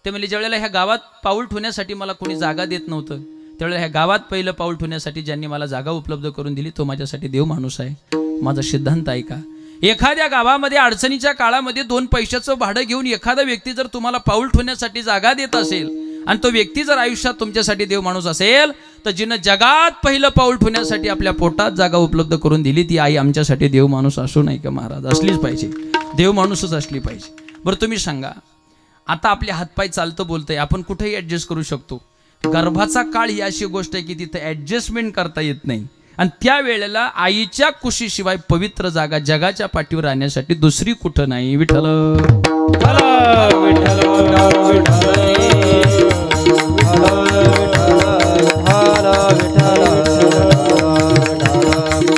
ते म्हणले, ज्यावेळेला ह्या गावात पाऊल ठेवण्यासाठी मला कोणी जागा देत नव्हतं, त्यावेळेला ह्या गावात पहिलं पाऊल ठेवण्यासाठी ज्यांनी मला जागा उपलब्ध करून दिली तो माझ्यासाठी देव माणूस आहे. माझा सिद्धांत ऐका. एखाद्या गावामध्ये अडचणीच्या काळामध्ये 2 पैशाचं भाडं घेऊन एखादा व्यक्ती जर तुम्हाला पाऊल ठेवण्यासाठी जागा देत असेल आणि तो व्यक्ती जर आयुष्यात तुमच्यासाठी देव माणूस असेल, तर जिनं जगात पहिलं पाऊल ठेवण्यासाठी आपल्या पोटात जागा उपलब्ध करून दिली ती आई आमच्यासाठी देव माणूस असू नाही का महाराज. असलीच पाहिजे, देव माणूसच असली पाहिजे. बरं तुम्ही सांगा, आता आपले हातपाय चालतं बोलतंय, आपण कुठेही ऍडजस्ट करू शकतो. गर्भाचा काळ ही अशी गोष्ट आहे की तिथं ऍडजस्टमेंट करता येत नाही. आणि त्या वेळेला आईच्या कुशीशिवाय पवित्र जागा जगाच्या पाठीवर राहण्यासाठी दुसरी कुठं नाही. विठ्ठल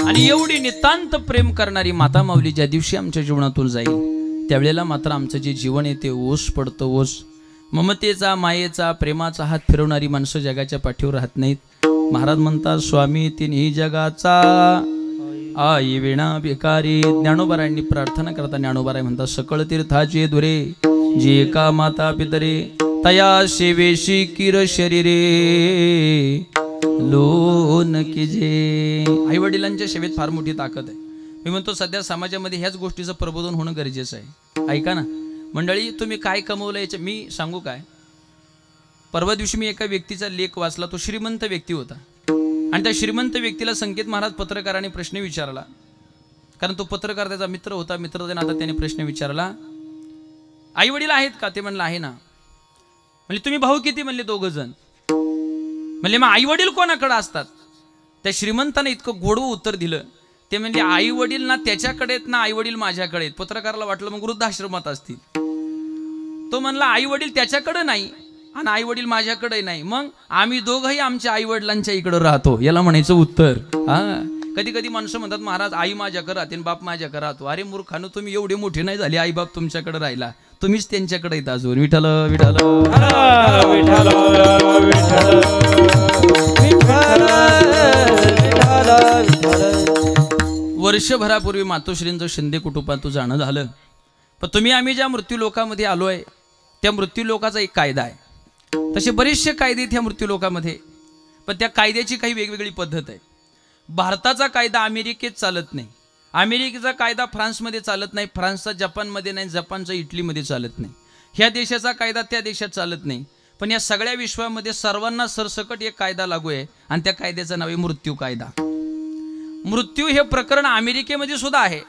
आणि एवढी नितांत प्रेम करणारी माता माऊली ज्या दिवशी आमच्या जीवनातून जाईल त्यावेळेला मात्र आमचं जे जीवन आहे ते ओस पडतं. ओस ममतेचा, मायेचा, प्रेमाचा हात फिरवणारी माणसं जगाच्या पाठीवर राहत नाहीत. महाराज म्हणतात, स्वामी तिन्ही जगाचा आई विणा भिकारी. ज्ञानोबारायांनी प्रार्थना करता ज्ञानोबाराय म्हणतात, सकळ तीर्थाचे दुरे जे का माता पितरे तया सेवेशी किर शरीरे लोन की जे. आई वडिलांच्या सेवेत फार मोठी ताकद आहे. मी म्हणतो सध्या समाजामध्ये ह्याच गोष्टीचं प्रबोधन होणं गरजेचं आहे. ऐका ना मंडळी, तुम्ही काय कमवलं याचं मी सांगू काय. परवा दिवशी मी एका व्यक्तीचा लेख वाचला. तो श्रीमंत व्यक्ती होता आणि त्या श्रीमंत व्यक्तीला संकेत महाराज पत्रकाराने प्रश्न विचारला. कारण तो पत्रकार त्याचा मित्र होता. मित्र आता त्याने प्रश्न विचारला, आई वडील आहेत का. ते म्हणलं आहे ना. म्हणजे तुम्ही भाऊ किती. म्हणले 2 जण. म्हणले मग आई वडील कोणाकडे असतात. त्या श्रीमंताने इतकं गोडवं उत्तर दिलं. ते म्हणजे आई वडील ना त्याच्याकडे आहेत ना आई वडील माझ्याकडे आहेत. पत्रकाराला वाटलं मग वृद्धाश्रमात असतील. तो म्हणला आई वडील त्याच्याकडे नाही आणि आई वडील माझ्याकडे नाही, मग आम्ही दोघंही आमच्या आई वडिलांच्या इकडे राहतो. याला म्हणायचं उत्तर. हा कधी कधी माणसं म्हणतात महाराज आई माझ्याकडे राहते बाप माझ्याकडे राहतो. अरे मूर्खानो, तुम्ही एवढे मोठे नाही झाले आई बाप तुमच्याकडे राहिला, तुम्हीच त्यांच्याकडे येत अजून. विठ्ठल विठ्ठल वर्षभरापूर्वी मातोश्रींचं शिंदे कुटुंबात जाणं झालं. पण तुम्ही आम्ही ज्या मृत्यू लोकामध्ये आलोय त्या मृत्यू लोकाचा एक कायदा आहे. तसे बरेचसे कायदे आहेत ह्या मृत्यू लोकामध्ये, पण त्या कायद्याची काही वेगवेगळी पद्धत आहे. भारताचा कायदा अमेरिकेत चालत नाही, अमेरिकेचा कायदा फ्रान्समध्ये चालत नाही, फ्रान्सचा जपानमध्ये नाही, जपानचा इटलीमध्ये चालत नाही, ह्या देशाचा कायदा त्या देशात चालत नाही. पण या सगळ्या विश्वामध्ये सर्वांना सरसकट एक कायदा लागू आहे आणि त्या कायद्याचं नाव आहे मृत्यू कायदा. मृत्यू हे प्रकरण अमेरिकेमध्ये सुद्धा आहे.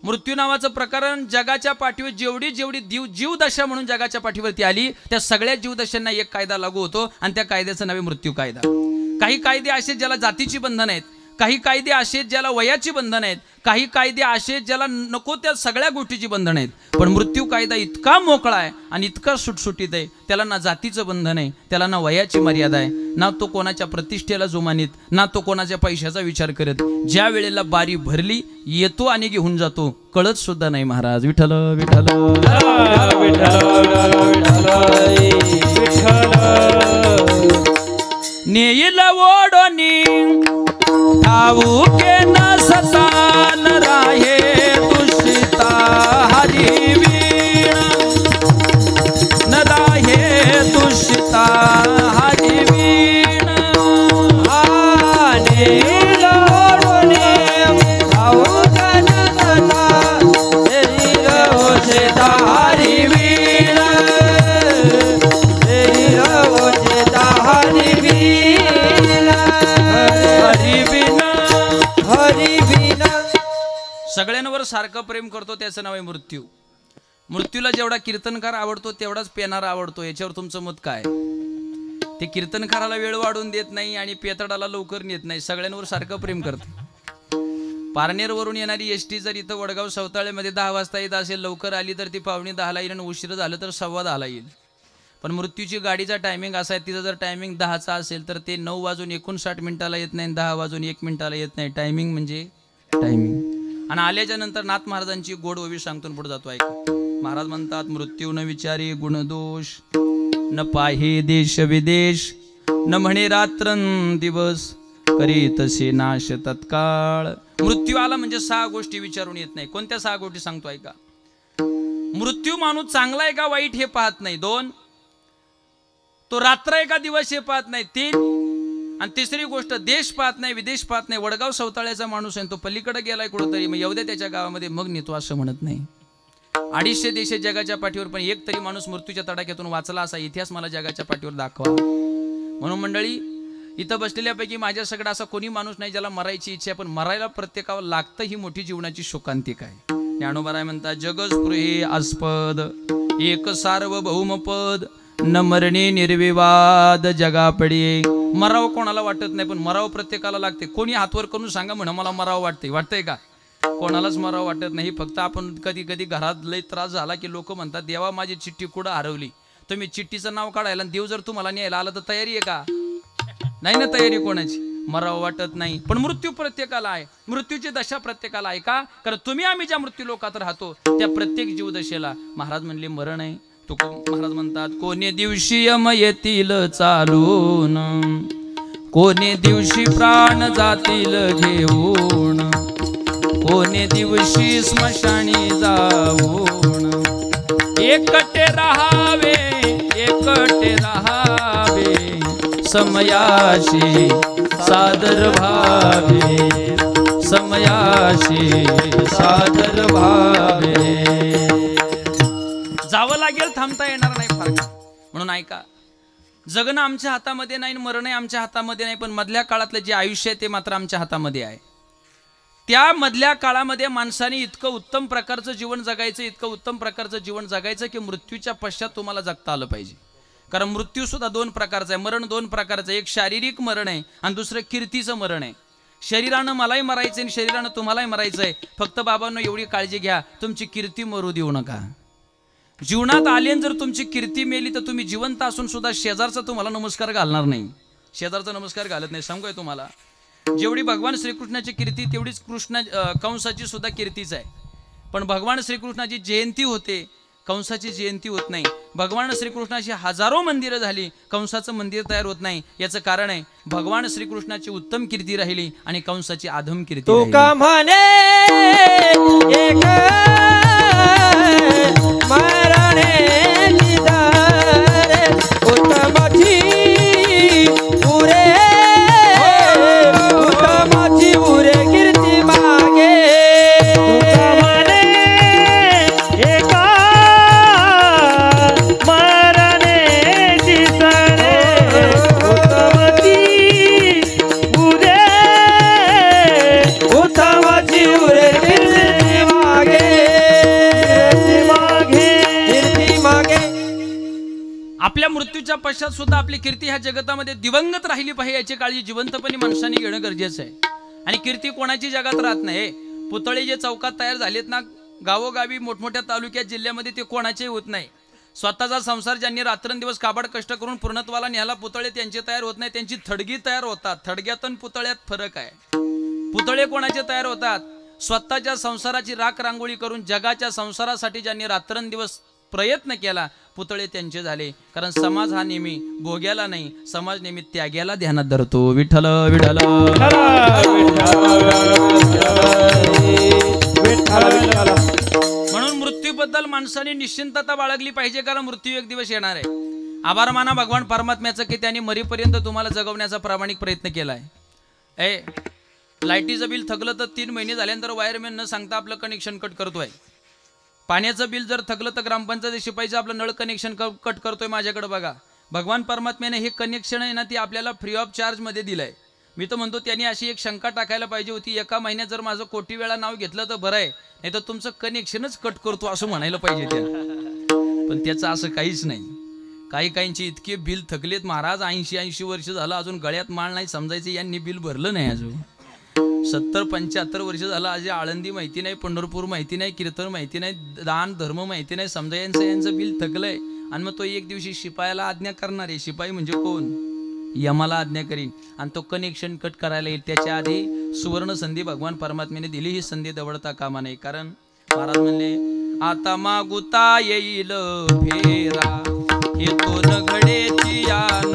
मृत्यू नावाचं प्रकरण जगाच्या पाठीवर जेवढी जेवढी जीवदशा म्हणून जगाच्या पाठीवरती आली त्या सगळ्या जीवदशांना एक कायदा लागू होतो आणि त्या कायद्याचं नाव आहे मृत्यू कायदा. काही कायदे असे ज्याला जातीची बंधन आहेत, काही कायदे असे ज्याला वयाची बंधन आहेत, काही कायदे असे ज्याला नको त्या सगळ्या गोष्टीची बंधन आहेत. पण मृत्यू कायदा इतका मोकळा आहे आणि इतका सुटसुटीत आहे, त्याला ना जातीचं बंधन आहे, त्याला ना वयाची मर्यादा आहे, ना तो कोणाच्या प्रतिष्ठेला जुमानीत, ना तो कोणाच्या पैशाचा विचार करत. ज्या वेळेला बारी भरली येतो आणि घेऊन जातो, कळत सुद्धा नाही महाराज. विठ्ठल विठ्ठल नेईल ओढणी ठाऊके नसतान राहे दुषिता हरी वीण न राहे दुषिता हरी वीण. नेईल ओढणी ठाऊके नसतान दुषिता हरी वीण दुषिता हरी वीण हरी वीण. सगळ्यांवर सारखं प्रेम करतो त्याचं नाव आहे मृत्यू. मृत्यूला जेवढा कीर्तनकार आवडतो तेवढाच पेनारा आवडतो. याच्यावर तुमचं मत काय. ते कीर्तनकाराला वेळ वाढून देत नाही आणि पेतडाला लवकर नेत नाही, सगळ्यांवर सारखं प्रेम करते. पारनेरवरून येणारी एसटी जर इथं वडगाव सवताळेमध्ये 10 वाजता येत असेल, लवकर आली तर ती 9:45 येईल आणि उशीर झालं तर 10:15 येईल. पण मृत्यूची गाडीचा टायमिंग असा आहे, तिचं जर टायमिंग 10चा असेल तर ते 9:59 येत नाही, 10:01 येत नाही. टायमिंग म्हणजे टायमिंग. आणि आल्याच्या नंतर नाथ महाराजांची गोड ओवी सांगतो पुढे जातो. ऐका, महाराज म्हणतात, मृत्यू न विचारी गुणदोष, न पाहे देश विदेश, न म्हणे रात्रं दिवस, करी तसे नाश तत्काळ. मृत्यू आला म्हणजे 6 गोष्टी विचारून येत नाही. कोणत्या 6 गोष्टी सांगतो ऐका. मृत्यू माणूस चांगला आहे का वाईट हे पाहत नाही. 2, तो रात्र आहे का दिवस हे पाहत नाही. 3, आणि तिसरी गोष्ट, देश पाहत नाही, विदेश पाहत नाही. वडगाव सवताळ्याचा माणूस आहे, तो पलीकडे गेलाय कुठंतरी, मग येऊ दे त्याच्या गावामध्ये, मग नेतो असं म्हणत नाही. 250 देश जगाच्या पाठीवर, पण एक तरी माणूस मृत्यूच्या तडाख्यातून वाचला असा इतिहास मला जगाच्या पाठीवर दाखवा. म्हणून मंडळी, इथं बसलेल्यापैकी माझ्या सगळं असा कोणी माणूस नाही ज्याला मरायची इच्छा आहे, पण मरायला प्रत्येकावर लागतं. ही मोठी जीवनाची शोकांतिक आहे. ज्ञानोबा म्हणतात, जगस्पृहे आस्पद एक सार्वभौम पद, न मरणे निर्विवाद जगापडे. मराव कोणाला वाटत नाही, पण मराव प्रत्येकाला लागते. कोणी हातवर करून सांगा म्हणा मला मराव वाटतंय का? कोणालाच मराव वाटत नाही. फक्त आपण कधी कधी घरात लय त्रास झाला की लोक म्हणतात, देवा माझी चिठ्ठी कुठं हरवली. तुम्ही चिठ्ठीचं नाव काढायला, देव जर तुम्हाला न्यायला आला तर तयारी आहे का? नाही ना तयारी कोणाची. मराव वाटत नाही, पण मृत्यू प्रत्येकाला आहे. मृत्यूची दशा प्रत्येकाला आहे का? कारण तुम्ही आम्ही ज्या मृत्यू लोकात राहतो त्या प्रत्येक जीवदशेला महाराज म्हणले मरण आहे. तो महाराज म्हणतात, कोणे दिवशी यम येतील चालून, कोणे दिवशी प्राण जातील घेऊन, कोणे दिवशी स्मशानी जाऊन, एकटे राहावे एकटे राहावे, समयाशी सादर भावे, समयाशी सादर भावे. जावं लागेल, थांबता येणार नाही फार. म्हणून ऐका, जगणं आमच्या हातामध्ये नाही, मरणं आमच्या हातामध्ये नाही, पण मधल्या काळातलं जे आयुष्य आहे ते मात्र आमच्या हातामध्ये आहे. त्या मधल्या काळामध्ये माणसाने इतकं उत्तम प्रकारचं जीवन जगायचं, इतकं उत्तम प्रकारचं जीवन जगायचं की मृत्यूच्या पश्चात तुम्हाला जगता आलं पाहिजे. कारण मृत्यू सुद्धा 2 प्रकारचा आहे, मरण 2 प्रकारचं आहे. एक शारीरिक मरण आहे आणि दुसरं कीर्तीचं मरण आहे. शरीरानं मलाही मरायचं आणि शरीरानं तुम्हालाही मरायचं आहे. फक्त बाबांनो एवढी काळजी घ्या, तुमची कीर्ती मरू देऊ नका. जीवनात आले जर तुमची कीर्ती मेली तर तुम्ही जिवंत असून सुद्धा शेजारचा तुम्हाला नमस्कार घालणार नाही. शेजारचा नमस्कार घालत नाही. सांगूय तुम्हाला, जेवढी भगवान श्रीकृष्णाची कीर्ती तेवढीच कंसाची सुद्धा कीर्तीच आहे. पण भगवान श्रीकृष्णाची जयंती होते, कंसाची जयंती होत नाही. भगवान श्रीकृष्णाची हजारो मंदिरं झाली, कंसाचं मंदिर तयार होत नाही. याचं कारण आहे, भगवान श्रीकृष्णाची उत्तम कीर्ती राहिली आणि कंसाची अधम कीर्ती तू का म्हणे एक मरणे निधारे, उत्तमाची उरे, उत्तमाची उरे कीर्ती मागे. एका मरणे निधारे, उत्तमाची उरे, उत्तमाची उरे कीर्ती मागे, कीर्ती मागे. आपल्या मृत्यूच्या पश्चात सुद्धा आपली कीर्ती ह्या जगतामध्ये दिवंगत राहिली पाहिजे याची काळजी जिवंतपणे माणसाने घेणं गरजेचं आहे. आणि कीर्ती कोणाची जगात राहत नाही. पुतळे जे चौकात तयार झालेत ना गावोगावी मोठमोठ्या तालुक्यात जिल्ह्यामध्ये, ते कोणाचेही होत नाही. स्वतःचा संसार ज्यांनी रात्रंदिवस काबाड कष्ट करून पूर्णत्वाला न्यायला, पुतळे त्यांचे तयार होत नाही, त्यांची थडगी तयार होतात. थडग्यात आणि पुतळ्यात फरक आहे. पुतळे कोणाचे तयार होतात? स्वतःच्या संसाराची राख रांगोळी करून जगाच्या संसारासाठी ज्यांनी रात्रंदिवस प्रयत्न केला, पुतळे त्यांचे झाले. कारण समाज हा नेहमी भोग्याला नाही, समाज नेहमी त्याग्याला ध्यानात धरतो. विठ्ठल विठ्ठल. म्हणून मृत्यूबद्दल माणसाने निश्चिंतता बाळगली पाहिजे, कारण मृत्यू एक दिवस येणार आहे. आभार माना भगवान परमात्म्याचं की त्यांनी मरीपर्यंत तुम्हाला जगवण्याचा प्रामाणिक प्रयत्न केलाय. लाईटीचं बिल थकलं तर 3 महिने झाल्यानंतर वायरमॅन न सांगता आपलं कनेक्शन कट करतोय. पाण्याचं बिल जर थकलं तर ग्रामपंचायत शिपाईचं आपलं नळ कनेक्शन कट करतोय. माझ्याकडे बघा, भगवान परमात्म्याने हे कनेक्शन आहे ना ती आपल्याला फ्री ऑफ चार्ज मध्ये दिलंय. मी तर म्हणतो त्यांनी अशी एक शंका टाकायला पाहिजे होती, एका महिन्यात जर माझं कोटी वेळा नाव घेतलं तर बरं आहे, नाही तर तुमचं कनेक्शनच कट करतो असं म्हणायला पाहिजे त्या. पण त्याचं असं काहीच नाही. काहींची इतके बिल थकलेत महाराज, 80 वर्ष झालं अजून गळ्यात माळ नाही समजायचे, यांनी बिल भरलं नाही अजून. 70-75 वर्ष झालं आज आळंदी माहिती नाही, पंढरपूर माहिती नाही, कीर्तन माहिती नाही, दान धर्म माहिती नाही. समजा यांचं बिल थकलंय आणि मग तो एक दिवशी शिपायाला आज्ञा करणार आहे. शिपाई म्हणजे कोण? यमाला आज्ञा करीन आणि तो कनेक्शन कट करायला येईल. त्याच्या आधी सुवर्ण संधी भगवान परमात्म्याने दिली. ही संधी दवडता कामा नाही. कारण महाराज म्हणले आता मागुता येईल फेरा हे तो न घडेची यान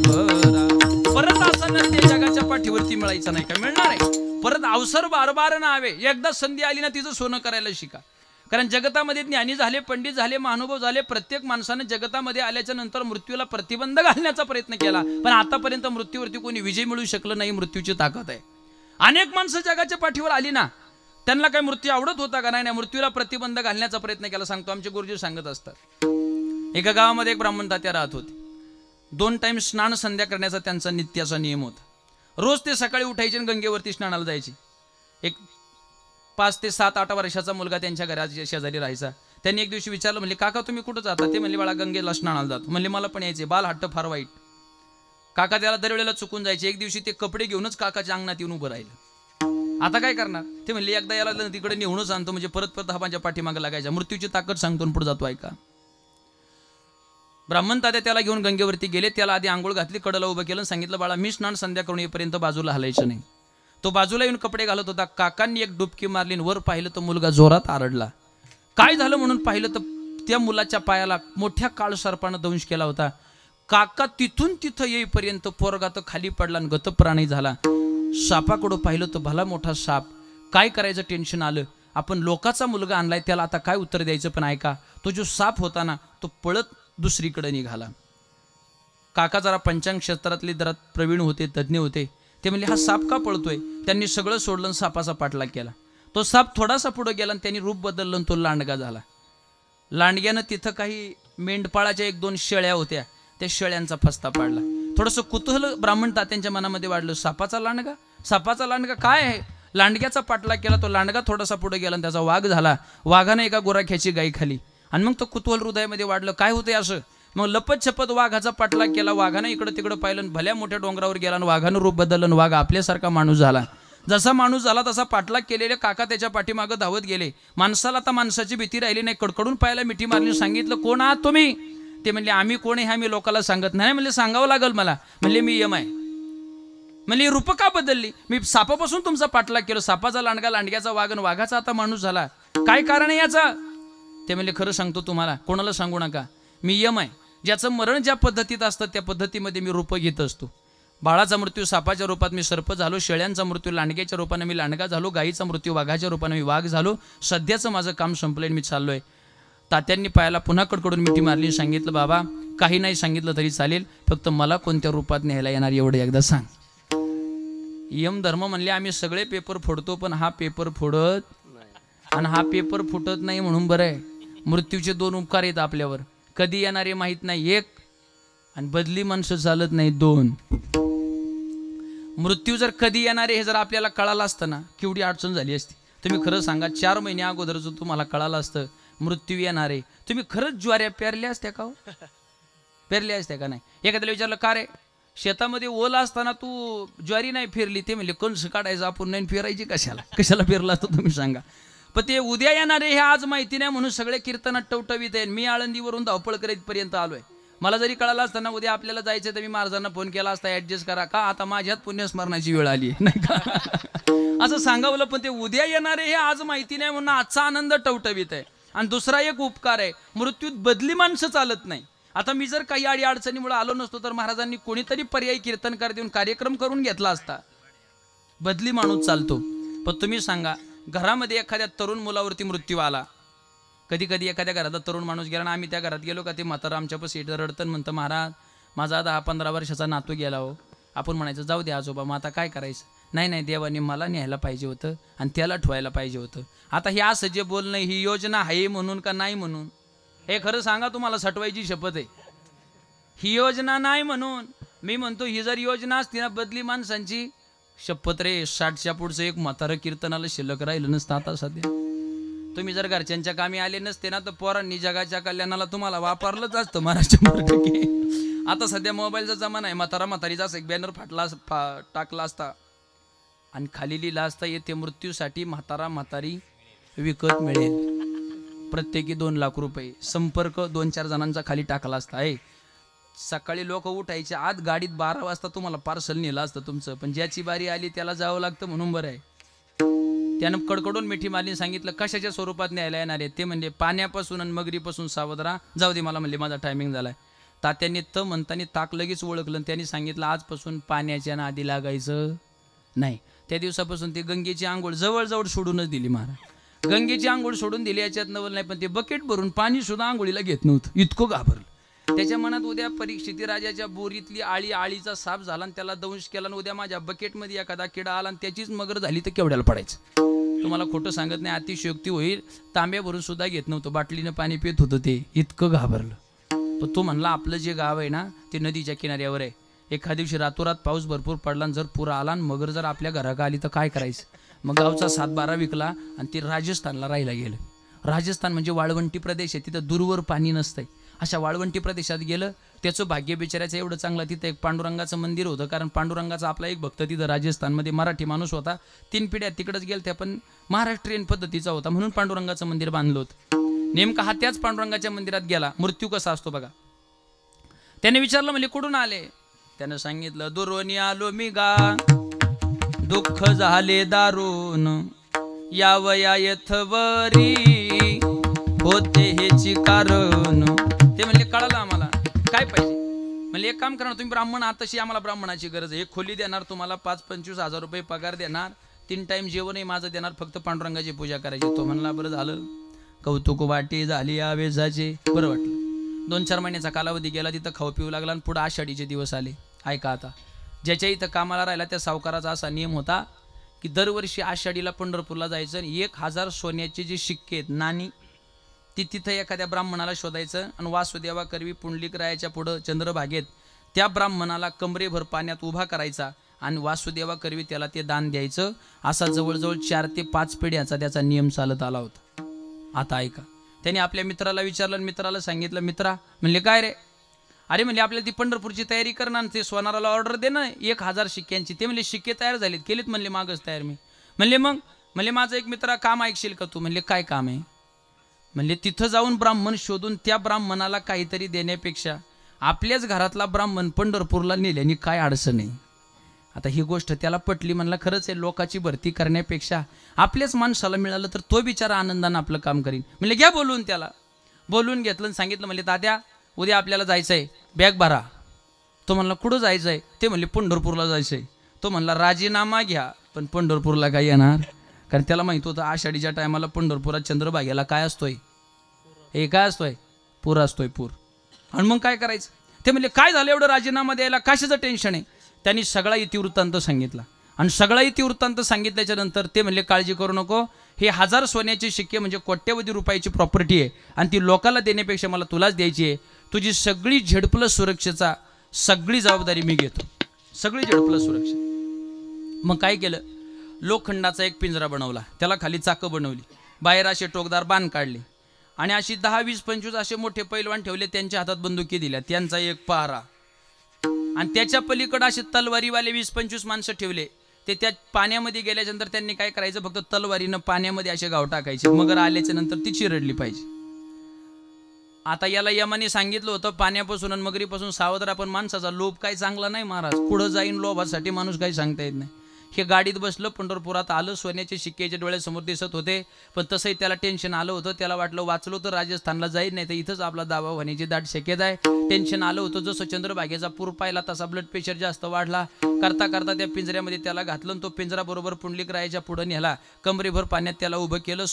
भरा. परत असं नसते जगाच्या पाठीवरती मिळायचं नाही का? मिळणार आहे. परत अवसर बार नावे. एकदा संधी आली ना तिचं सोनं करायला शिका. कारण जगतामध्ये ज्ञानी झाले, पंडित झाले, महानुभव झाले. प्रत्येक माणसाने जगतामध्ये आल्याच्या नंतर मृत्यूला प्रतिबंध घालण्याचा प्रयत्न केला, पण आतापर्यंत मृत्यूवरती कोणी विजय मिळू शकलं नाही. मृत्यूची ताकद आहे. अनेक माणसं जगाच्या पाठीवर आली ना, त्यांना काही मृत्यू आवडत होता का? नाही. मृत्यूला प्रतिबंध घालण्याचा प्रयत्न केला. सांगतो, आमचे गुरुजी सांगत असतात. एका गावामध्ये एक ब्राह्मण तात्या राहत होते. 2 टाइम स्नान संध्या करण्याचा त्यांचा नित्याचा नियम होता. रोज ते सकाळी उठायचे आणि गंगेवरती स्नानाला जायचे. एक 5 ते 7-8 वर्षाचा मुलगा त्यांच्या घराच्या शेजारी राहायचा. त्यांनी एक दिवशी विचारलं, म्हणले काका तुम्ही कुठं जाता? ते म्हणले बाळा गंगेला स्नानाला जातो. म्हणले मला पण यायचे. बाल हट्ट फार वाईट. काका त्याला दरवेळेला चुकून जायचे. एक दिवशी ते कपडे घेऊनच काकाच्या अंगणात येऊन उभं राहिलं. आता काय करणार? ते म्हणले एकदा याला तिकडे नेऊनच आणतो, म्हणजे परत परत हा माझ्या पाठीमागे लागायचा. मृत्यूची ताकद सांगतो पुढे जातो. ऐका. ब्राह्मण तात्या त्याला घेऊन गंगेवरती गेले. त्याला आधी आंघोळ घातली, कडला उभं केलं, सांगितलं बाळा मी स्नान संध्या करून येईपर्यंत बाजूला हलायचं नाही. तो बाजूला येऊन कपडे घालत होता. काकांनी एक डुबकी मारली, वर पाहिलं तर मुलगा जोरात आरडला. काय झालं म्हणून पाहिलं तर त्या मुलाच्या पायाला मोठ्या काळ सर्पानं दंश केला होता. काका तिथून तिथं येईपर्यंत पोरगा तर खाली पडला आणि गतप्राणी झाला. सापाकडं पाहिलं तर भला मोठा साप. काय करायचं टेन्शन आलं. आपण लोकाचा मुलगा आणलाय, त्याला आता काय उत्तर द्यायचं? पण ऐका, तो जो साप होता ना, तो पळत दुसरीकडे निघाला. काका जरा पंचांग क्षेत्रातले जरा प्रवीण होते, तज्ज्ञ होते. ते म्हणले हा साप का पळतोय? त्यांनी सगळं सोडलं आणि सापाचा पाठलाग केला. तो साप थोडासा पुढे गेला आणि त्यांनी रूप बदललं आणि तो लांडगा झाला. लांडग्यानं तिथं काही मेंढपाळाच्या 1-2 शेळ्या होत्या, त्या शेळ्यांचा फस्ता पाडला. थोडंसं कुतूहल ब्राह्मण तात्यांच्या मनामध्ये वाढलं. सापाचा लांडगा? सापाचा लांडगा काय आहे? लांडग्याचा पाठलाग केला. तो लांडगा थोडासा पुढे गेला आणि त्याचा वाघ झाला. वाघाने एका गोराख्याची गाई खाली. आणि मग तो कुतूहल हृदयामध्ये वाढलं, काय होतंय असं? मग लपत छपत वाघाचा पाठलाग केला. वाघानं इकडं तिकडं पाहिलं, भल्या मोठ्या डोंगरावर गेला आणि वाघानं रूप बदललं. वाघ आपल्यासारखा माणूस झाला. जसा माणूस झाला तसा पाठलाग केलेले काका त्याच्या पाठीमागं धावत गेले. माणसाला आता माणसाची भीती राहिली नाही. कडकडून पायाला मिठी मारली. सांगितलं कोण आहात तुम्ही? ते म्हणले आम्ही कोण आहे मी लोकांना सांगत नाही. म्हणले सांगावं लागेल मला. म्हणले मी यम आहे. म्हणले रूप का बदलली? मी सापापासून तुमचा पाठलाग केलं. सापाचा लांडगा, लांडग्याचा वाघ, वाघाचा आता माणूस झाला. काय कारण आहे याचं? ते म्हणले खरं सांगतो तुम्हाला, कोणाला सांगू नका. मी यम आहे. ज्याचं मरण ज्या पद्धतीत असतं त्या पद्धतीमध्ये मी रूप घेत असतो. बाळाचा मृत्यू सापाच्या रूपात मी सर्प झालो. शेळ्यांचा मृत्यू लांडग्याच्या रूपाने मी लांडगा झालो. गाईचा मृत्यू वाघाच्या रूपाने मी वाघ झालो. सध्याचं माझं काम संपलंय, मी चाललोय. तात्यांनी पायाला पुन्हा कडकडून मिठी मारली. सांगितलं बाबा काही नाही सांगितलं तरी चालेल, फक्त मला कोणत्या रूपात न्यायला येणार एवढं एकदा सांग. यम धर्म म्हणले आम्ही सगळे पेपर फोडतो, पण हा पेपर फोडत आणि हा पेपर फुटत नाही म्हणून बरं आहे. मृत्यूचे 2 उपकार आहेत आपल्यावर. कधी येणारे माहीत नाही 1, आणि बदली माणसं चालत नाही 2. मृत्यू जर कधी येणारे हे जर आपल्याला कळालं असतं ना, केवढी अडचण झाली असती. तुम्ही खरं सांगा, 4 महिने अगोदर जर तुम्हाला कळालं असतं मृत्यू येणारे, तुम्ही खरंच ज्वाऱ्या पेरल्या असत्या का? पेरल्या असत्या का नाही? एखाद्याला विचारलं का रे शेतामध्ये ओला असताना तू ज्वारी नाही फिरली? ते म्हणले कंस काढायचं आपण नाही फिरायची कशाला? कशाला फिरला असतो तुम्ही सांगा. पण ते उद्या येणारे हे आज माहिती नाही म्हणून सगळे कीर्तनात टवटवीत आहे. मी आळंदीवरून धावपळ करीत पर्यंत आलोय. मला जरी कळालं असताना उद्या आपल्याला जायचं तर मी महाराजांना फोन केला असता, ऍडजस्ट करा का, आता माझ्यात पुण्यस्मरणाची वेळ आली नाही का असं सांगावलं. पण ते उद्या येणारे हे आज माहिती नाही म्हणून आजचा आनंद टवटवीत आहे. आणि दुसरा एक उपकार आहे, मृत्यूत बदली माणसं चालत नाही. आता मी जर काही अडी अडचणीमुळे आलो नसतो तर महाराजांनी कोणीतरी पर्यायी कीर्तनकार देऊन कार्यक्रम करून घेतला असता. बदली माणूस चालतो. पण तुम्ही सांगा, घरामध्ये एखाद्या तरुण मुलावरती मृत्यू आला, कधी कधी एखाद्या घरात तरुण माणूस गेला ना, आम्ही त्या घरात गेलो का ते म्हातारा आमच्यापाशी रडतं म्हणतं महाराज माझा 10-15 वर्षाचा नातू गेला हो. आपण म्हणायचं जाऊ दे आजोबा, मग आता काय करायचं? नाही नाही, देवाने मला न्यायला पाहिजे होतं आणि त्याला ठेवायला पाहिजे होतं. आता हे असं जे बोलणं, ही योजना आहे म्हणून का नाही म्हणून? हे खरं सांगा, तुम्हाला सटवायची शपथ आहे. ही योजना नाही म्हणून मी म्हणतो, ही जर योजना असती ना बदली माणसांची, शपथ रे 60च्या पुढचं एक म्हातारं कीर्तनाला शिल्लक राहिलं नसतं आता सध्या. तुम्ही जर घरच्यांच्या कामी आले नसते ना तर पोरांनी जगाच्या कल्याणाला तुम्हाला वापरलंच असतं महाराष्ट्र. आता सध्या मोबाईलचा जमाना आहे. म्हातारा म्हातारीचा एक बॅनर टाकला असता, आणि खाली लिहिलं असता येते मृत्यूसाठी म्हातारा म्हातारी विकत मिळेल, प्रत्येकी 2 लाख रुपये. संपर्क 2-4 जणांचा खाली टाकला असता. आहे सकाळी लोक उठायचे आत गाडीत 12 वाजता तुम्हाला पार्सल नेलं असतं तुमचं, पण ज्याची बारी आली त्याला जावं लागतं म्हणून बरं आहे. त्यानं कडकडून मिठी मारली, सांगितलं कशाच्या स्वरूपात न्यायला येणार आहे. ते म्हणले पाण्यापासून आणि मगरीपासून सावध राहा. जाऊ दे मला म्हणले माझा टायमिंग झालाय. तात्यांनी म्हणताना ताक लगेच ओळखलं. त्यांनी सांगितलं आजपासून पाण्याच्या नादी लागायचं नाही. त्या दिवसापासून ते गंगेची आंघोळ जवळजवळ सोडूनच दिली. महाराज गंगेची आंघोळ सोडून दिली याच्यात नवल नाही, पण ते बकेट भरून पाणी सुद्धा आंघोळीला घेत नव्हतं. इतकं घाबरलं. त्याच्या मनात उद्या परीक्षिती राजाच्या बोरीतली आळीचा साप झाला आणि त्याला दंश केला आणि उद्या माझ्या बकेटमध्ये एखादा किडा आला आणि त्याचीच मगर झाली तर केवढ्याला पडायचं. तुम्हाला खोटं सांगत नाही, अतिशयोक्ती होईल. तांब्या भरून सुद्धा घेत नव्हतं, बाटलीनं पाणी पित होतं. ते इतकं घाबरलं. पण तो म्हणला आपलं जे गाव आहे ना ते नदीच्या किनाऱ्यावर आहे. एखाद्या दिवशी रातोरात पाऊस भरपूर पडला आणि जर पुरा आला आणि मगर जर आपल्या घराकडे आली तर काय करायचं. मग गावचा 7-12 विकला आणि ते राजस्थानला राहायला गेलं. राजस्थान म्हणजे वाळवंटी प्रदेश आहे, तिथं दूरवर पाणी नसतंय. अशा वाळवंटी प्रदेशात गेलं. त्याचं भाग्य बिचारायचं एवढं चांगलं, तिथं एक पांडुरंगाचं मंदिर होतं. कारण पांडुरंगाचा आपला एक भक्त तिथं राजस्थानमध्ये मराठी माणूस होता. 3 पिढ्या तिकडंच गेल त्या, पण महाराष्ट्रीयन पद्धतीचा होता म्हणून पांडुरंगाचं मंदिर बांधलं होतं. नेमका हा त्याच पांडुरंगाच्या मंदिरात गेला. मृत्यू कसा असतो बघा. त्याने विचारलं म्हणजे कुठून आले. त्यानं सांगितलं दुरोनी आलो मी गा, दुःख झाले दारुण, यावया येथवरी होते हेची कारण. ते म्हणले कळालं आम्हाला काय पाहिजे. म्हणले एक काम करणार तुम्ही ब्राह्मण आहात तशी आम्हाला ब्राह्मणाची गरज आहे. एक खोली देणार तुम्हाला, 5-25 हजार रुपये पगार देणार, 3 टाइम जेवणही माझं देणार, फक्त पांडुरंगाची पूजा करायची. तो म्हणला बरं झालं, कौतुक वाटे झाली आवेजाचे. बरं वाटलं. 2-4 महिन्याचा कालावधी गेला. तिथं खाऊ पिऊ लागला आणि पुढे आषाढीचे दिवस आले. ऐका आता, ज्याच्या इथं कामाला राहिला त्या सावकाराचा असा नियम होता की दरवर्षी आषाढीला पंढरपूरला जायचं आणि 1000 सोन्याचे जे शिक्के आहेत नाणी ती तिथं एखाद्या ब्राह्मणाला शोधायचं आणि वासुदेवा करवी पुंडलिकरायाच्या पुढं चंद्रभागेत त्या ब्राह्मणाला कमरेभर पाण्यात उभा करायचा आणि वासुदेवा करवी त्याला ते दान द्यायचं. असा जवळजवळ 4 ते 5 पिढ्यांचा त्याचा नियम चालत आला होता. आता ऐका, त्याने आपल्या मित्राला विचारलं आणि मित्राला सांगितलं. मित्रा म्हणले काय रे. अरे म्हणले आपल्याला ती पंढरपूरची तयारी करणार, ते सोनाराला ऑर्डर दे ना 1000 शिक्क्यांची. ते म्हणले शिक्के तयार झालेत. केलीत म्हणले मागच तयार मी. म्हणले मग. म्हणले माझं एक मित्रा काम ऐकशील का तू. म्हणले काय काम आहे. म्हणले तिथं जाऊन ब्राह्मण शोधून त्या ब्राह्मणाला काहीतरी देण्यापेक्षा आपल्याच घरातला ब्राह्मण पंढरपूरला नेल्याने काय अडचण आहे. आता ही गोष्ट त्याला पटली. म्हणला खरंच आहे, लोकाची भरती करण्यापेक्षा आपल्याच माणसाला मिळालं तर तो बिचारा आनंदानं आपलं काम करीन. म्हणले घ्या बोलून. त्याला बोलून घेतलं आणि सांगितलं म्हणले तात्या उद्या आपल्याला जायचं आहे, बॅग भरा. तो म्हणला कुठं जायचं आहे. ते म्हणले पंढरपूरला जायचं आहे. तो म्हणला राजीनामा घ्या, पण पंढरपूरला काय येणार. कारण त्याला माहित होतं आषाढीच्या टायमाला पंढरपुरात चंद्रभागेला काय असतोय, हे काय असतोय, पूर असतोय, पूर. आणि मग काय करायचं. ते म्हणले काय झालं एवढं राजीनामा द्यायला, कशाचं टेन्शन आहे. त्यांनी सगळा इतिवृत्तांत सांगितला आणि सगळा इतिवृत्तांत सांगितल्याच्या नंतर ते म्हणले काळजी करू नको, हे 1000 सोन्याचे शिक्के म्हणजे कोट्यवधी रुपयाची प्रॉपर्टी आहे आणि ती लोकांना देण्यापेक्षा मला तुलाच द्यायची आहे. तुझी सगळी Z+ सुरक्षेचा सगळी जबाबदारी मी घेतो, सगळी Z+ सुरक्षा. मग काय केलं, लोखंडाचा एक पिंजरा बनवला, त्याला खाली चाकं बनवली, बाहेर असे टोकदार बाण काढले आणि अशी 10, 20, 25 असे मोठे पैलवान ठेवले. त्यांच्या हातात बंदुकी दिल्या, त्यांचा एक पहारा आणि त्याच्या पलीकडे असे तलवारीवाले 20-25 माणसं ठेवले. ते त्या पाण्यामध्ये गेल्याच्यानंतर त्यांनी काय करायचं, फक्त तलवारीनं पाण्यामध्ये असे गाव टाकायचे. मगर आल्याच्या नंतर ती चिरडली पाहिजे. आता याला यमाने सांगितलं होतं पाण्यापासून आणि मगरीपासून सावध राहा, पण माणसाचा लोभ काही चांगला नाही महाराज. पुढं जाईन लोभासाठी माणूस काही सांगता येत नाही. हे गाडीत बसलं, पंढरपुरात आलं, सोन्याचे शिक्केच्या डोळ्यासमोर दिसत होते, पण तसंही त्याला टेन्शन आलं होतं. त्याला वाटलं वाचलो तर राजस्थानला जाईल, नाही तर इथंच आपला दावा होण्याची दाट शक्यता आहे. टेन्शन आलं होतं. जसं चंद्रभागेचा पूर पाहिला तसा ब्लड प्रेशर जास्त वाढला. करता करता त्या पिंजऱ्यामध्ये त्याला घातलं आणि तो पिंजरा बरोबर पुंडलिकरायाच्या पुढं नेला. कमरेभर पाण्यात त्याला उभं केलं.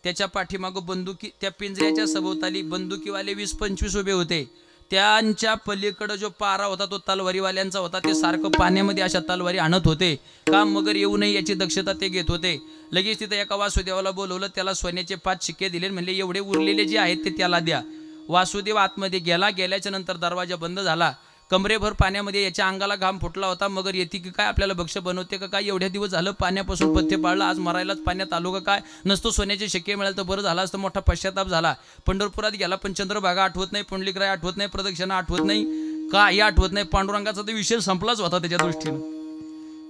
त्याच्या पाठीमागं बंदुकी, त्या पिंजऱ्याच्या सभोवताली बंदुकीवाले 20-25 उभे होते. त्यांच्या पलीकडं जो पारा होता तो तलवारीवाल्यांचा होता. ते सारखं पाण्यामध्ये अशा तलवारी आणत होते का मगर येऊ नये याची दक्षता ते घेत होते. लगेच तिथं एका वासुदेवाला बोलवलं, त्याला सोन्याचे 5 शिक्के दिले. म्हणले एवढे उरलेले जे आहेत ते त्याला द्या. वासुदेव आतमध्ये गेला. गेल्याच्या नंतर दरवाजा बंद झाला. कमरेभर पाण्यामध्ये याच्या अंगाला घाम फुटला होता. मगर येते की काय, आपल्याला भक्ष बनवते का काय, एवढ्या दिवस झालं पाण्यापासून पथ्य पाळलं, आज मरायलाच पाण्यात आलो का काय. नसतो सोन्याचे शिक्के मिळाले तर बरं झालं असतं. मोठा पश्चाताप झाला. पंढरपुरात गेला, पण चंद्रभागा आठवत नाही, पुंडलिकराय आठवत नाही, प्रदक्षिणा आठवत नाही, काही आठवत नाही. पांडुरंगाचा तर विषय संपलाच होता त्याच्या दृष्टीनं.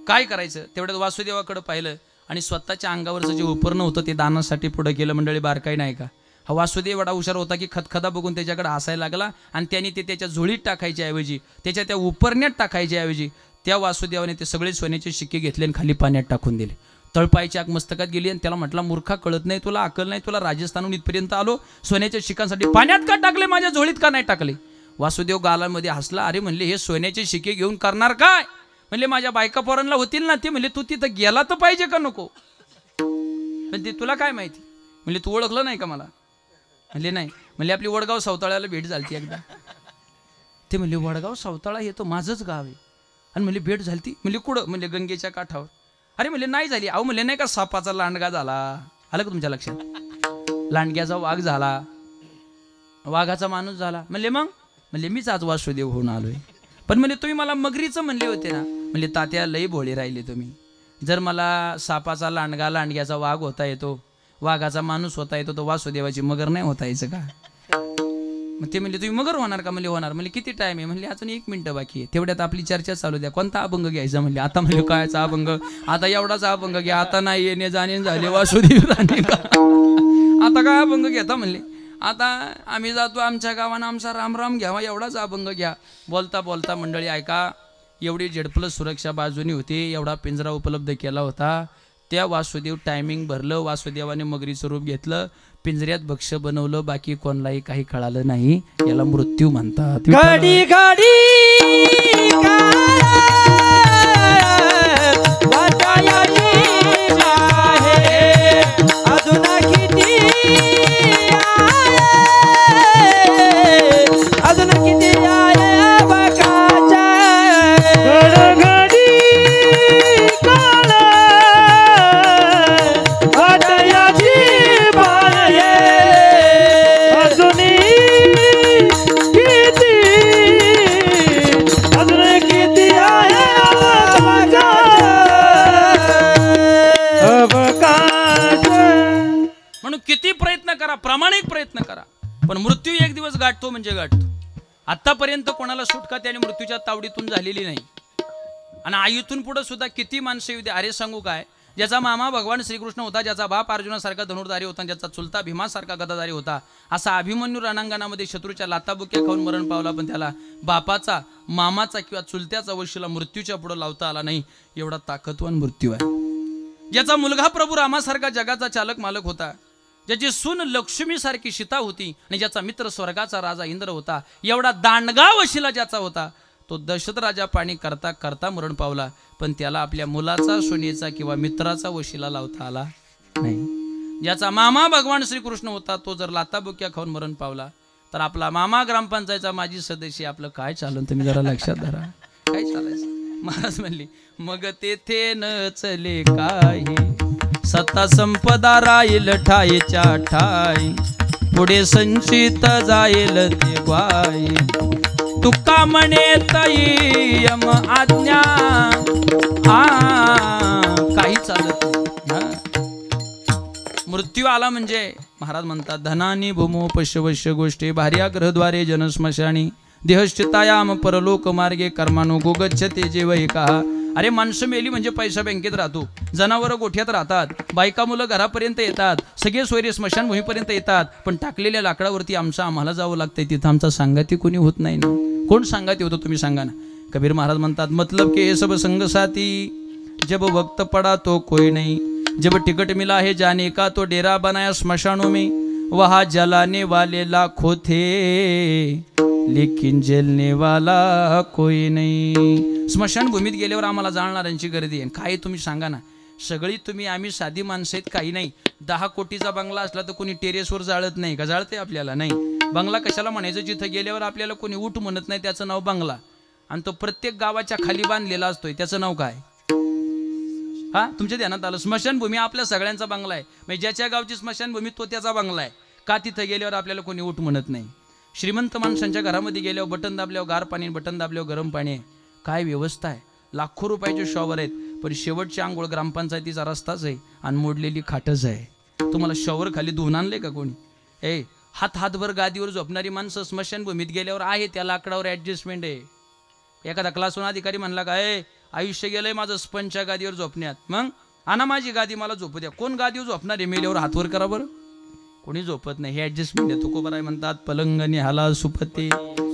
काय करायचं. तेवढ्यात वासुदेवाकडे पाहिलं आणि स्वतःच्या अंगावरचं जे उपरणं होतं ते दानासाठी पुढे गेलं. मंडळी बारकाई नाही का. हा वासुदेव एवढा हुशार होता की खतखदा बघून त्याच्याकडे हसायला लागला आणि त्याने ते त्याच्या झोळीत टाकायच्या ऐवजी, त्याच्या त्या उपरण्यात टाकायच्या ऐवजी त्या वासुदेवाने ते सगळे सोन्याचे शिक्के घेतले आणि खाली पाण्यात टाकून दिले. तळपायच्या आग मस्तकात गेली आणि त्याला म्हटला, मूर्खा, कळत नाही तुला, अकल नाही तुला, राजस्थानहून इथपर्यंत आलो, सोन्याच्या शिक्कांसाठी पाण्यात का टाकले, माझ्या झोळीत का नाही टाकले. वासुदेव गालामध्ये हसला. अरे म्हणले, हे सोन्याचे शिक्के घेऊन करणार काय. म्हणले, माझ्या बायका पोरांना होतील ना. ते म्हणले, तू तिथं गेला तर पाहिजे का नको. पण ते तुला काय माहिती. म्हणले, तू ओळखलं नाही का मला. म्हणले, नाही. म्हणले, आपली वडगाव सावताळ्याला भेट झाली एकदा. ते म्हणले, वडगाव सावताळा हे तर माझंच गाव आहे. आणि म्हणले, भेट झाली. म्हणले, कुठं. म्हणले, गंगेच्या काठावर. अरे म्हणले, नाही झाली. अहो म्हणले, नाही का सापाचा लांडगा झाला. आलं का तुमच्या लक्षात. लांडग्याचा वाघ झाला, वाघाचा माणूस झाला. म्हणले, मग. म्हणले, मीच आज वासुदेव होऊन आलोय. पण म्हणले, तुम्ही मला मगरीचं म्हणले होते ना. म्हणले, तात्या लई भोळे राहिले तुम्ही. जर मला सापाचा लांडगा, लांडग्याचा वाघ होता येतो, वाघाचा माणूस होता येतो, तो वासुदेवाची मगर नाही होता यायचं का. मग ते म्हणले, तुम्ही मगर होणार का. म्हणले, होणार. म्हणले, किती टाइम आहे. म्हणले, अजून 1 मिनिट बाकी आहे. तेवढ्यात आपली चर्चा चालू द्या. कोणता अभंग घ्यायचा. म्हणले, आता. म्हणले, कायचा अभंग. आता एवढाच अभंग घ्या. आता नाही येणे जाणे झाले वासुदेव राणे का. आता काय अभंग घेता. म्हणले, आता आम्ही जातो आमच्या गावानं, आमचा रामराम घ्यावा, एवढाच अभंग घ्या. बोलता बोलता मंडळी ऐका, एवढी Z+ सुरक्षा बाजूनी होती, एवढा पिंजरा उपलब्ध केला होता. त्या वासुदेव टायमिंग भरलं. वासुदेवाने मगरीचं रूप घेतलं, पिंजऱ्यात भक्ष बनवलं. बाकी कोणालाही काही कळालं नाही. याला मृत्यू म्हणतात. गाडी गाडी अजून किती अजून किती बकाच्या गडगडी काळ वाटयाची बाळ अजून किती आहे अवकाश. म्हणून किती प्रयत्न करा, प्रामाणिक प्रयत्न करा, पण मृत्यू एक दिवस गाठतो म्हणजे गाठतो. आतापर्यंत कोणाला सुटका त्याने मृत्यूच्या तावडीतून झालेली नाही. आणि आयुतून पुढे सुद्धा किती माणसं येऊ दे. अरे सांगू काय, ज्याचा मामा भगवान श्रीकृष्ण होता, ज्याचा बाप अर्जुनासारखा धनुर्धारी होता, ज्याचा चुलता भीमासारखा गदाधारी होता, असा अभिमन्यू रणांगणामध्ये शत्रूच्या लाताबुक्या खाऊन मरण पावला, पण त्याला बापाचा, मामाचा किंवा चुलत्याचा वशीला मृत्यूच्या पुढे लावता आला नाही. एवढा ताकदवान मृत्यू आहे. ज्याचा मुलगा प्रभू रामासारखा जगाचा चालक मालक होता, ज्याची सून लक्ष्मीसारखी सीता होती, आणि ज्याचा मित्र स्वर्गाचा राजा इंद्र होता, एवढा दांडगा वशिला ज्याचा होता, तो दशरथ राजा पाणी करता करता मरण पावला, पण त्याला आपल्या मुलाचा, सुनेचा किंवा मित्राचा वशिला लावता आला नाही. ज्याचा मामा भगवान श्रीकृष्ण होता, तो जर लाताबुक्या खाऊन मरण पावला, तर आपला मामा ग्रामपंचायतचा माजी सदस्य आपलं काय चालन, तुम्ही जरा लक्षात धरा. काय चालायचं. महाराज म्हणले, मग तेथे न चले काही, सत्ता संपदा राहील ठायच्या ठाई, पुढे संचित जाईल ते ग्वाई, तुका म्हणे ताई यम आज्ञा काही चालत नाही. मृत्यू आला म्हणजे महाराज म्हणतात, धनानी भूमो पश्यवश्य गोष्टी भार्या ग्रहद्वारे जनस्मशानी देहश्चितायाम परलोक मार्गे कर्मानो गोगच्छते जेवैका. अरे माणसं मेली म्हणजे पैसा बँकेत राहतो, जनावरं गोठ्यात राहतात, बायका मुलं घरापर्यंत येतात, सगळे सोयरे स्मशानभूमीपर्यंत येतात, पण टाकलेल्या लाकडावरती आम्हाला जावं लागतंय. तिथं आमचा सांगाती कोणी होत नाही ना. कोण सांगाती होतं तुम्ही सांगा ना. कबीर महाराज म्हणतात, मतलब के हे सब संग साथी, जब वक्त पड़ा तो कोई नहीं, जब टिकट मिला है जाने का तो डेरा बनाया स्मशानों में, वहाँ जलाने वाले लाखों थे लेकिन जलने वाला कोई नहीं. स्मशानभूमीत गेल्यावर आम्हाला जाणणाऱ्यांची गर्दी आहे. काय तुम्ही सांगा ना. सगळी तुम्ही आम्ही साधी माणसं आहेत, काही नाही. 10 कोटीचा बंगला असला तर कोणी टेरेसवर जाळत नाही का. जाळते आपल्याला नाही. बंगला कशाला म्हणायचं, जिथं गेल्यावर आपल्याला कोणी उठ म्हणत नाही त्याचं नाव बंगला. आणि तो प्रत्येक गावाच्या खाली बांधलेला असतोय, त्याचं नाव काय. हा, तुमच्या ध्यानात आलं. स्मशानभूमी आपल्या सगळ्यांचा बंगला आहे. म्हणजे ज्याच्या गावची स्मशानभूमी तो त्याचा बंगला आहे. का तिथं गेल्यावर आपल्याला कोणी उठ म्हणत नाही. श्रीमंत माणसांच्या घरामध्ये गेल्यावर बटन दाबल्यावर गार पाणी, बटन दाबल्यावर गरम पाणी आहे. काय व्यवस्था आहे. लाखो रुपयाचे शॉवर आहेत, पण शेवटची आंघोळ ग्रामपंचायतीचा रस्ताच आहे आणि मोडलेली खाटच आहे. तुम्हाला शॉवर खाली धुवून आणले का कोणी. हातभर गादीवर झोपणारी माणसं स्मशानभूमीत गेल्यावर आहे त्या लाकडावर ॲडजस्टमेंट आहे. एखादा क्लासहून अधिकारी म्हणला का, आयुष्य गेलंय माझं स्पंचच्या गादीवर झोपण्यात, मग आणा माझी गादी मला झोपू द्या. कोण गादीवर झोपणार आहे? मेल्यावर हातवर करा बरं. कोणी झोपत नाही. हे ऍडजस्टमेंट आहे. तुकोबाराय म्हणतात पलंगनी हाला सुपती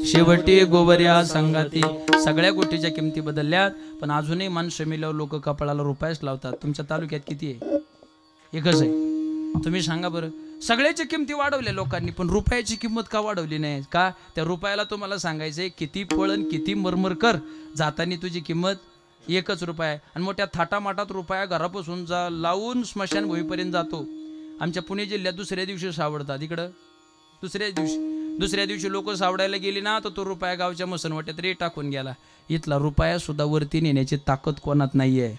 शेवटी गोवऱ्या संगाती. सगळ्या गोष्टीच्या किमती बदलल्यात, पण अजूनही माणसं मेल्यावर लोक कपाळाला रुपयाच लावतात. तुमच्या तालुक्यात किती आहे? एकच आहे. तुम्ही सांगा बरं. सगळ्याच्या किमती वाढवल्या लोकांनी, पण रुपयाची किंमत का वाढवली नाही? का? त्या रुपयाला तुम्हाला सांगायचंय किती पळण किती मरमर कर, जातानी तुझी किंमत एकच रुपया आहे. आणि मोठ्या थाटामाटात रुपया घरापासून लावून स्मशानभूमीपर्यंत जातो. आमच्या पुणे जिल्ह्यात दुसऱ्या दिवशी सावडतात. इकडं दुसऱ्या दिवशी लोक सावडायला गेली ना, तर तो रुपया गावच्या मसनवट्यात रे टाकून गेला. इथला रुपया सुद्धा वरती नेण्याची ताकद कोणात नाहीये.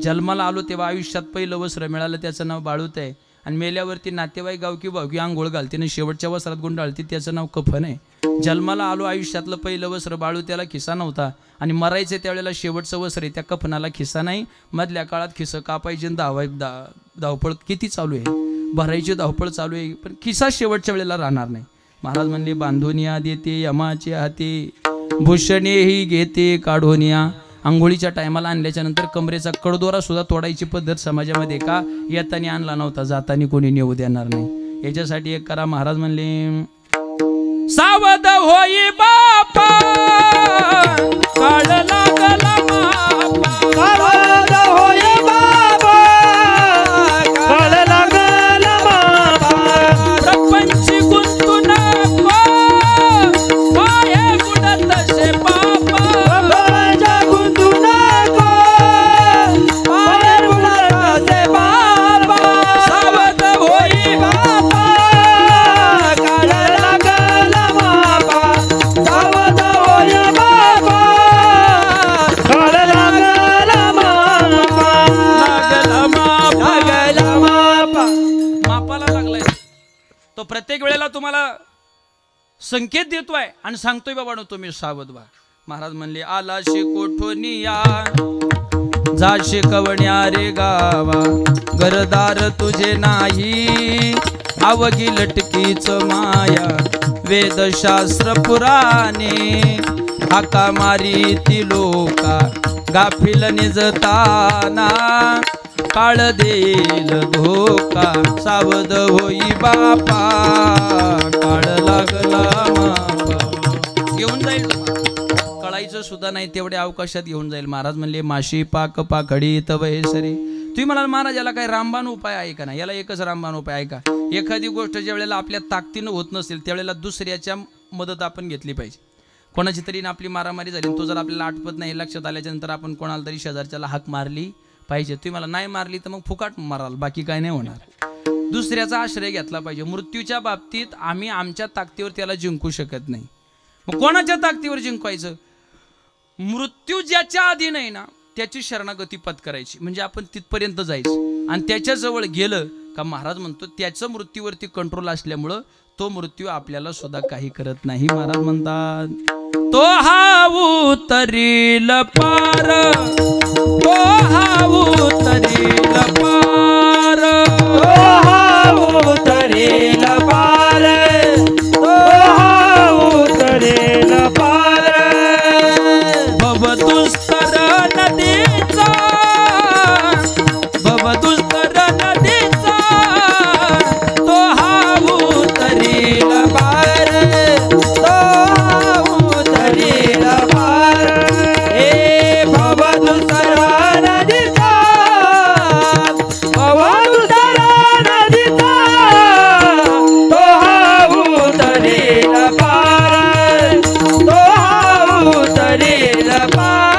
जन्माला आलो तेव्हा आयुष्यात पहिलं वस्त्र मिळालं, त्याचं नाव बाळूत आहे. आणि मेल्यावरती नातेवाईक गावकी भावकी आंघोळ घालते आणि शेवटच्या वस्त्रात गुंडाळते, त्याचं नाव कफन आहे. जन्माला आलो आयुष्यातलं पहिलं वस्त्र बाळू, त्याला खिसा नव्हता. आणि मरायचे त्यावेळेला शेवटचं वस्त्र आहे, त्या कफनाला खिसा नाही. मधल्या काळात खिसं कापायचे, धावपळ किती चालू आहे, भरायची धावपळ चालू आहे, पण खिसा शेवटच्या वेळेला राहणार नाही. महाराज म्हणले बांधून या देते यमाचे हाती, भूषणे ही घेते काढून या. आंघोळीच्या टायमाला आणल्याच्या नंतर कमरेचा कडदोरा सुद्धा तोडायची पद्धत समाजामध्ये का? येताना आणला नव्हता, जाताना कोणी नेऊ देणार नाही. याच्यासाठी एक करा. महाराज म्हणले सावध होई बापा, काळ लागला मापा. सावध होय बाबा, काळ लागला मापा. प्रपंच गुंतू नको, पाये बुडत से बापा. प्रपंच गुंतू नको, पाय बुडत से बाबा. सावध होई बाबा, काळ लागला मापा. सावध होय बाबा, काळ लागला मापा. लागला मापा. लागला मापा. मापाला लागलाय तो. प्रत्येक वेळेला तुम्हाला संकेत देतोय आणि सांगतोय बाबा तुम्ही सावध व्हा. महाराज म्हणले आला कोठोनिया, जा शिकवण्या रे गावा. घरदार तुझे नाही, अवघी लटकीच माया. वेदशास्त्र पुराणे, हाका मारी ती लोका. गाफिल निजताना, काळ देईल धोका. सावध होई बापा, काळ लागला मापा. घेऊन जाईल तुम्हाला, कळायचं सुद्धा नाही तेवढ्या अवकाशात घेऊन जाईल. महाराज म्हणले माशी पाक पाखडी तव हे सरे. तुम्ही म्हणाल महाराज याला काही रामबाण उपाय आहे का? नाही, याला एकच रामबाण उपाय आहे का? एखादी गोष्ट ज्या वेळेला आपल्या ताकदीनं होत नसेल त्यावेळेला दुसऱ्याच्या मदत आपण घेतली पाहिजे. कोणाची तरी आपली मारामारी झाली, तो जर आपल्याला आठवत नाही लक्षात आल्याच्या नंतर आपण कोणाला तरी शेजारच्याला हाक मारली पाहिजे. तुम्ही मला नाही मारली तर मग फुकाट माराल, बाकी काय नाही होणार. दुसऱ्याचा आश्रय घेतला पाहिजे. मृत्यूच्या बाबतीत आम्ही आमच्या ताकदीवर त्याला जिंकू शकत नाही. मग कोणाच्या ताकदीवर जिंकायचं? मृत्यू ज्याच्या आधी नाही ना त्याची शरणागती पत्करायची, म्हणजे आपण तिथपर्यंत जायचं. आणि त्याच्याजवळ गेलं का महाराज म्हणतो त्याचं मृत्यूवरती कंट्रोल असल्यामुळं तो मृत्यू आपल्याला सुद्धा काही करत नाही. महाराज म्हणतात तो हा उतरील पार, तो हा उतरील पार. तो हा उतरेल पार, तो हा उतरेल पार. भवदुस्तर नदीचा, भवदुस्तर नदीचा. तो हा उतरील पार, तो हा उतरेल पार. हे भवदुसरा नदीचा, भवदुसरा नदीचा. तो हा उतरेल पार, तो हा उतरेल पार.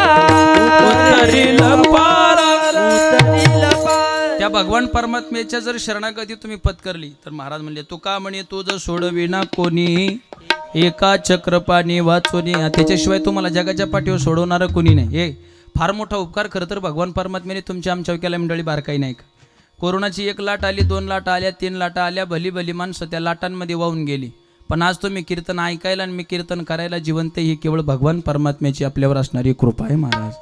उतरील पार. उतरेल पार. त्या भगवान परमात्म्याच्या जर शरणागती तुम्ही पत्करली तर महाराज म्हणले तू का म्हणे तो जर सोडविना कोणी, एका चक्रपाणी वाचोनी. त्याच्याशिवाय तुम्हाला जगाच्या पाठीवर सोडवणारं कोणी नाही. हे फार मोठा उपकार खरं तर भगवान परमात्म्याने तुमच्या आमच्या केला मंडळी. बारकाई नाही का? कोरोनाची 1 लाट आली, 2 लाटा आल्या, 3 लाटा आल्या, भली भली माणसं त्या लाटांमध्ये वाहून गेली. पण आज तुम्ही कीर्तन ऐकायला आणि मी कीर्तन करायला जिवंत, ही केवळ भगवान परमात्म्याची आपल्यावर असणारी कृपा आहे. महाराज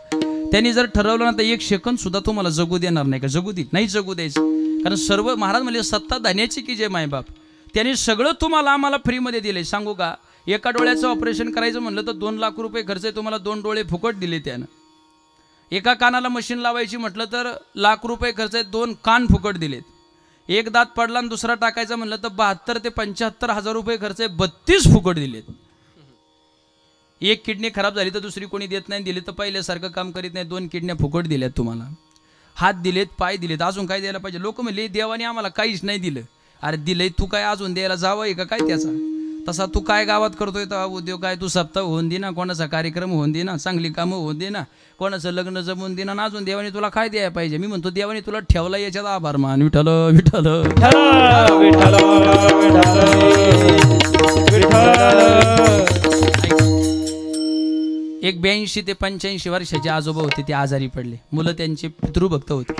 त्यांनी जर ठरवलं ना तर 1 सेकंद सुद्धा तुम्हाला जगू देणार नाही का? जगू देत नाही, जगू द्यायचं. कारण सर्व महाराज म्हणजे सत्ता धान्याची की जे मायबाप, त्यांनी सगळं तुम्हाला आम्हाला फ्रीमध्ये दिले. सांगू का? एका डोळ्याचं ऑपरेशन करायचं म्हणलं तर 2 लाख रुपये खर्च आहे. तुम्हाला 2 डोळे फुकट दिले त्यानं. एका कानाला मशीन लावायची म्हटलं तर लाख रुपये खर्च आहे, 2 कान फुकट दिलेत. एक दात पडला आणि दुसरा टाकायचा म्हटलं तर 72 ते 75 हजार रुपये खर्च आहे, 32 फुकट दिलेत. एक किडनी खराब झाली तर दुसरी कोणी देत नाही, दिली तर पहिल्यासारखं काम करीत नाही. 2 किडन्या फुकट दिल्यात तुम्हाला, हात दिलेत, पाय दिलेत, अजून काय द्यायला पाहिजे. लोक म्हणले देवाने आम्हाला काहीच नाही दिलं. अरे दिलंय, तू काय अजून द्यायला जावं आहे का काय त्याचा? तसा तू काय गावात करतोय तर उद्योग काय, तू सप्ताह होऊन दे ना, कोणाचा कार्यक्रम होऊन दे ना, चांगली कामं होऊन दे ना, कोणाचं लग्न जमवून दे ना, अजून देवाने तुला काय द्यायला पाहिजे. मी म्हणतो देवाने तुला ठेवला याच्यात आभार मान. विठ्ठल विठ्ठल एक 82 ते 85 वर्षाचे आजोबा होते, ते आजारी पडले. मुलं त्यांचे पितृभक्त होते,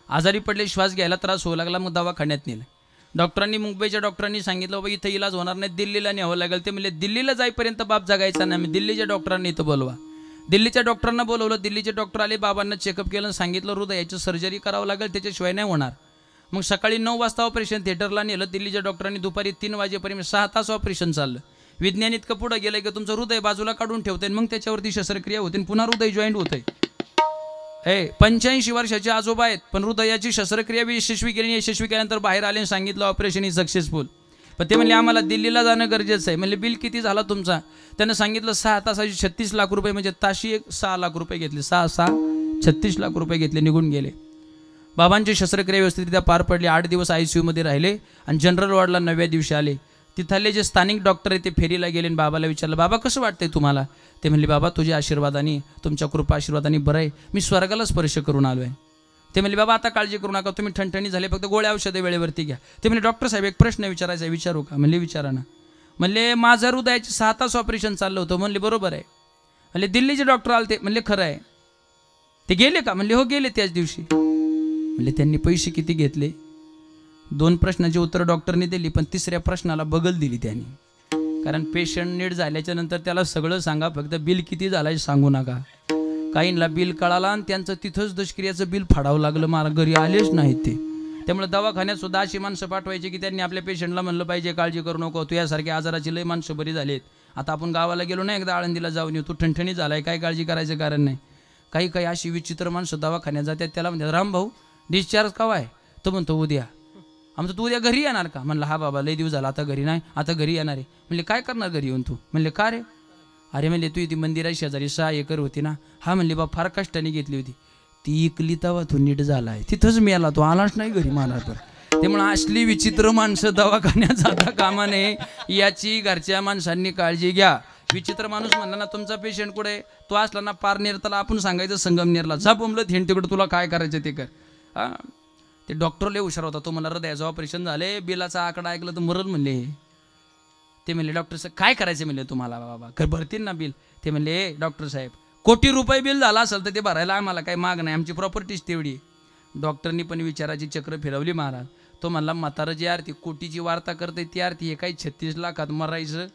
आजारी पडले, श्वास घ्यायला त्रास होऊ लागला. मग दवाखान्यात नेलं. डॉक्टरांनी, मुंबईच्या डॉक्टरांनी सांगितलं बाबा इथं इलाज होणार नाही, दिल्लीला न्यावं लागेल. ते म्हणले दिल्लीला जाईपर्यंत बाप जगायचा नाही, मी दिल्लीच्या डॉक्टरांनी इथं बोलवा. दिल्लीच्या डॉक्टरांना बोलवलं. दिल्लीचे डॉक्टर आले, बाबांना चेकअप केलं, सांगितलं हृदयाची सर्जरी करावं लागेल, त्याच्याशिवाय नाही होणार. मग सकाळी 9 वाजता ऑपरेशन थिएटरला नेलं. दिल्लीच्या डॉक्टरांनी दुपारी 3 वाजेपर्यंत 6 तास ऑपरेशन चाललं. विज्ञान इतकं पुढं गेलं की तुमचं हृदय बाजूला काढून ठेवतंय, मग त्याच्यावरती शस्त्रक्रिया होते, पुन्हा हृदय जॉईंट होतंय. 85 वर्षाचे आजोबा आहेत, पण हृदयाची शस्त्रक्रिया बी यशस्वी केली. यशस्वी केल्यानंतर बाहेर आले आणि सांगितलं ऑपरेशन इज सक्सेसफुल. पण ते म्हणले आम्हाला दिल्लीला जाणं गरजेचं आहे. म्हणले बिल किती झाला तुमचा? त्यानं सांगितलं 6 तासाची 36 लाख रुपये, म्हणजे ताशी 6 लाख रुपये घेतले. 6 36 लाख रुपये घेतले, निघून गेले. बाबांची शस्त्रक्रिया व्यवस्थितरित्या पार पडली. 8 दिवस ICU मध्ये राहिले आणि जनरल वॉर्डला 9व्या दिवशी आले. तिथले जे स्थानिक डॉक्टर आहे ते फेरीला गेले आणि बाबाला विचारलं, बाबा कसं वाटतंय तुम्हाला? ते म्हणले बाबा तुझ्या आशीर्वादाने, तुमच्या कृपा आशीर्वादाने बरं आहे, मी स्वर्गाला स्पर्श करून आलो आहे. ते म्हणले बाबा आता काळजी करू नका, तुम्ही ठणठणी झाले, फक्त गोळ्या औषधे वेळेवरती घ्या. ते म्हणले डॉक्टर साहेब एक प्रश्न विचारायचा आहे, विचारू का? म्हणले विचारा ना. म्हणले माझं हृदयाचे 6 तास ऑपरेशन चाललं होतं. म्हणले बरोबर आहे. म्हणले दिल्लीचे डॉक्टर आले ते? म्हणले खरं आहे. ते गेले का? म्हणले हो गेले त्याच दिवशी. म्हणले त्यांनी पैसे किती घेतले? 2 प्रश्नाची उत्तर डॉक्टरने दिली, पण 3ऱ्या प्रश्नाला बगल दिली त्यांनी. कारण पेशंट नीट झाल्याच्या नंतर त्याला सगळं सांगा, फक्त बिल किती झालं सांगू नका. काहींना बिल कळाला आणि त्यांचं तिथंच दशक्रियाचं बिल फाडावं लागलं, मला घरी आलेच नाहीत ते. त्यामुळे दवाखान्यात सुद्धा अशी माणसं पाठवायची की त्यांनी आपल्या पेशंटला म्हणलं पाहिजे काळजी करू नको, तू यासारख्या आजाराची लय माणसं बरी झालीत. आता आपण गावाला गेलो ना एकदा, आळंदीला जाऊन येऊ, तू ठणठणी झालाय, काय काळजी करायचं कारण नाही. काही काही अशी विचित्र माणसं दवाखान्यात जातात, त्याला म्हणतात राम भाऊ डिस्चार्ज केव्हा आहे? तो म्हणतो उद्या. आमचं तू उद्या घरी येणार का? म्हणलं हा बाबा लय दिवस झाला, आता घरी नाही, आता घरी येणार आहे. म्हणले काय करणार घरी येऊन तू? म्हणले का रे? अरे म्हणले तू ती मंदिराची शेजारी 6 एकर होती ना. हा म्हणले बा फार कष्टाने घेतली होती, ती इकली तवा तू नीट झाला आहे, तिथंच मी आला, तो आलाच नाही घरी मला. तर त्यामुळे असली विचित्र माणसं दवाखान्यात जाता कामा नये, याची घरच्या माणसांनी काळजी घ्या. विचित्र माणूस म्हणला ना तुमचा पेशंट कुठे, तो असला ना पारनेर, त्याला आपण सांगायचं संगमनेरला जा बोंबलं थिंड, तिकडे तुला काय करायचं ते कर. हां ते डॉक्टर लय हुशार होता, तो मला हृदयाचं ऑपरेशन झाले, बिलाचा आकडा ऐकलं तर मरण म्हणले. ते म्हणले डॉक्टर साहेब काय करायचं म्हणले तुम्हाला? बाबा कर भरतील ना बिल? ते म्हणले डॉक्टर साहेब कोटी रुपये बिल झाला असेल तर ते भरायला आम्हाला काही माग नाही, आमची प्रॉपर्टीच तेवढी. डॉक्टरनी पण विचाराची चक्र फिरवली महाराज. तो म्हणला म्हातारं जी आरती कोटीची वार्ता करते ती आरती हे काही 36 लाखात मरायचं,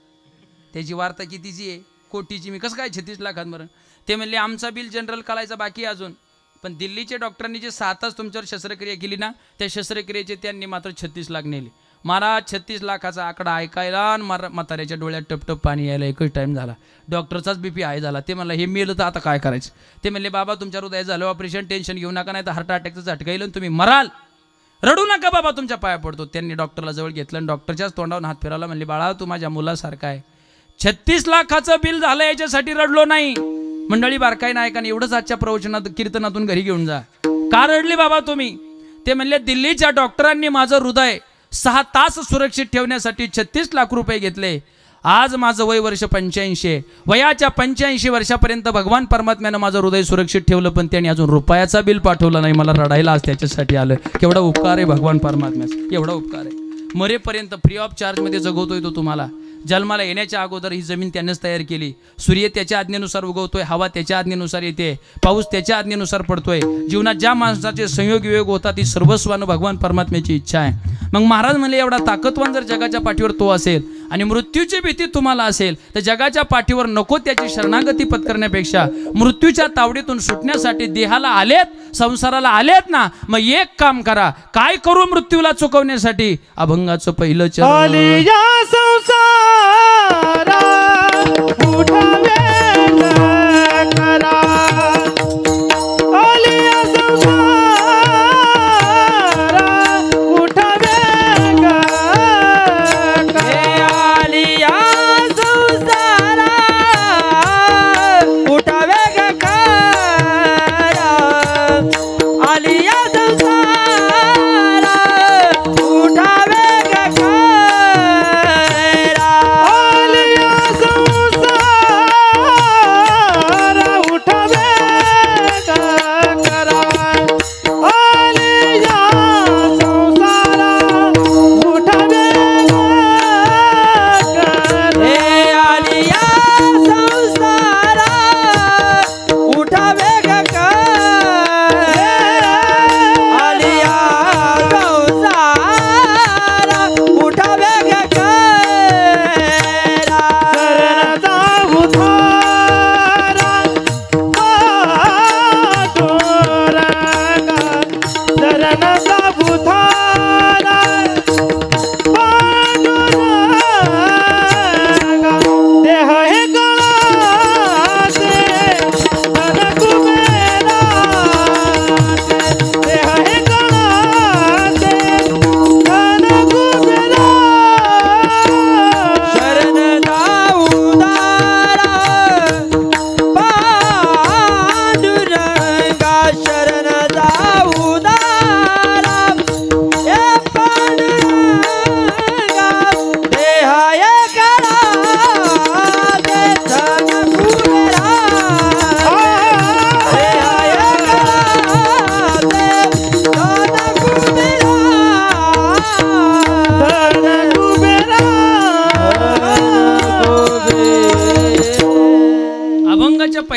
त्याची वार्ता कितीची आहे? कोटीची. मी कसं काय 36 लाखात मरण? ते म्हणले आमचा बिल जनरल काढायचा बाकी अजून, पण दिल्लीच्या डॉक्टरांनी जे 6 तास तुमच्यावर शस्त्रक्रिया केली ना, त्या शस्त्रक्रियेचे त्यांनी मात्र 36 लाख नेले. मला 36 लाखाचा आकडा ऐकायला आणि म्हाताऱ्याच्या डोळ्यात टपटप पाणी यायला एकच टाईम झाला. डॉक्टरचाच BP हाय झाला. ते म्हणला हे मेलं तर आता काय करायचं? ते म्हणले बाबा तुमच्या हृदयात झालं ऑपरेशन, टेन्शन घेऊ नका, नाही तर हार्ट अटॅकचं झटका येईल आणि तुम्ही मराल. रडू नका बाबा, तुमच्या पाया पडतो. त्यांनी डॉक्टरला जवळ घेतलं आणि डॉक्टरच्याच तोंडावरून हात फिरवला. म्हणले बाळा तू माझ्या मुलासारखा आहे, 36 लाखाचं बिल झालं याच्यासाठी रडलो नाही. मंडळी बारकाई नायकाने एवढंच आजच्या प्रवचनात कीर्तनातून घरी घेऊन जा. का रडली बाबा तुम्ही? ते म्हणले दिल्लीच्या डॉक्टरांनी माझं हृदय 6 तास सुरक्षित ठेवण्यासाठी 36 लाख रुपये घेतले. आज माझं वय वर्ष 85. वयाच्या 85 वर्षापर्यंत भगवान परमात्म्यानं माझं हृदय सुरक्षित ठेवलं, पण त्यांनी अजून रुपयाचा बिल पाठवला नाही. मला रडायला आज त्याच्यासाठी आलं. केवढा उपकार आहे भगवान परमात्म्याचा, एवढा उपकार आहे. मरेपर्यंत फ्री ऑफ चार्जमध्ये जगवतोय तो तुम्हाला. जन्माला येण्याच्या अगोदर ही जमीन त्यानेच तयार केली. सूर्य त्याच्या आज्ञेनुसार उगवतोय, हवा त्याच्या आज्ञेनुसार येते, पाऊस त्याच्या आज्ञेनुसार पडतोय. जीवनात ज्या माणसाचे संयोग वियोग होतात ती सर्वस्वानं भगवान परमात्म्याची इच्छा आहे. मग महाराज म्हणले एवढा ताकदवान जर जगाच्या पाठीवर तो असेल आणि मृत्यूची भीती तुम्हाला असेल तर जगाच्या पाठीवर नको त्याची शरणागती पत्करण्यापेक्षा मृत्यूच्या तावडीतून सुटण्यासाठी देहाला आलेत, संसाराला आलेत ना, मग एक काम करा. काय करू मृत्यूला चुकवण्यासाठी? अभंगाचं पहिलं चरण.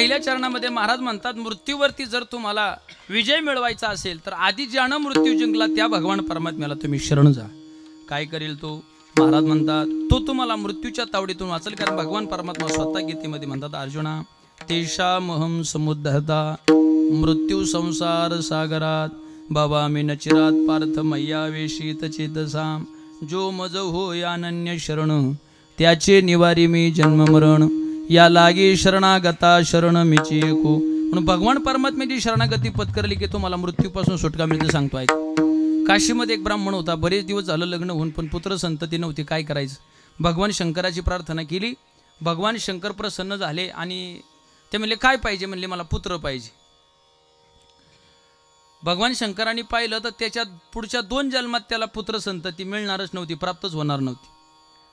पहिल्या चरणामध्ये महाराज म्हणतात मृत्यूवरती जर तुम्हाला विजय मिळवायचा असेल तर आधी ज्यानं मृत्यू जिंकला त्या भगवान परमात्म्याला तुम्ही शरण जा. काय करेल तो? महाराज म्हणतात तो तुम्हाला मृत्यूच्या तावडीतून वाचेल. कारण भगवान परमात्मा स्वतः गीतेमध्ये म्हणतात अर्जुना तेषामहं समुद्धता मृत्यू संसार सागरात भवामि न चिरात पार्थ मय्या वेशित चेतसाम जो मज होय अनन्य शरण त्याचे निवारी मी जन्म मरण या लागे शरणागता शरण मिची ऐकू. म्हणून भगवान परमात्म्याची शरणागती पत्करली की तुम्हाला मृत्यूपासून सुटका मिळते सांगतो ऐक. काशीमध्ये एक ब्राह्मण होता. बरेच दिवस झालं लग्न होऊन पण पुत्र संतती नव्हती. काय करायचं? भगवान शंकराची प्रार्थना केली. भगवान शंकर प्रसन्न झाले आणि ते म्हणले काय पाहिजे? म्हणले मला पुत्र पाहिजे. भगवान शंकरांनी पाहिलं तर त्याच्या पुढच्या 2 जन्मात त्याला पुत्र संतती मिळणारच नव्हती, प्राप्तच होणार नव्हती.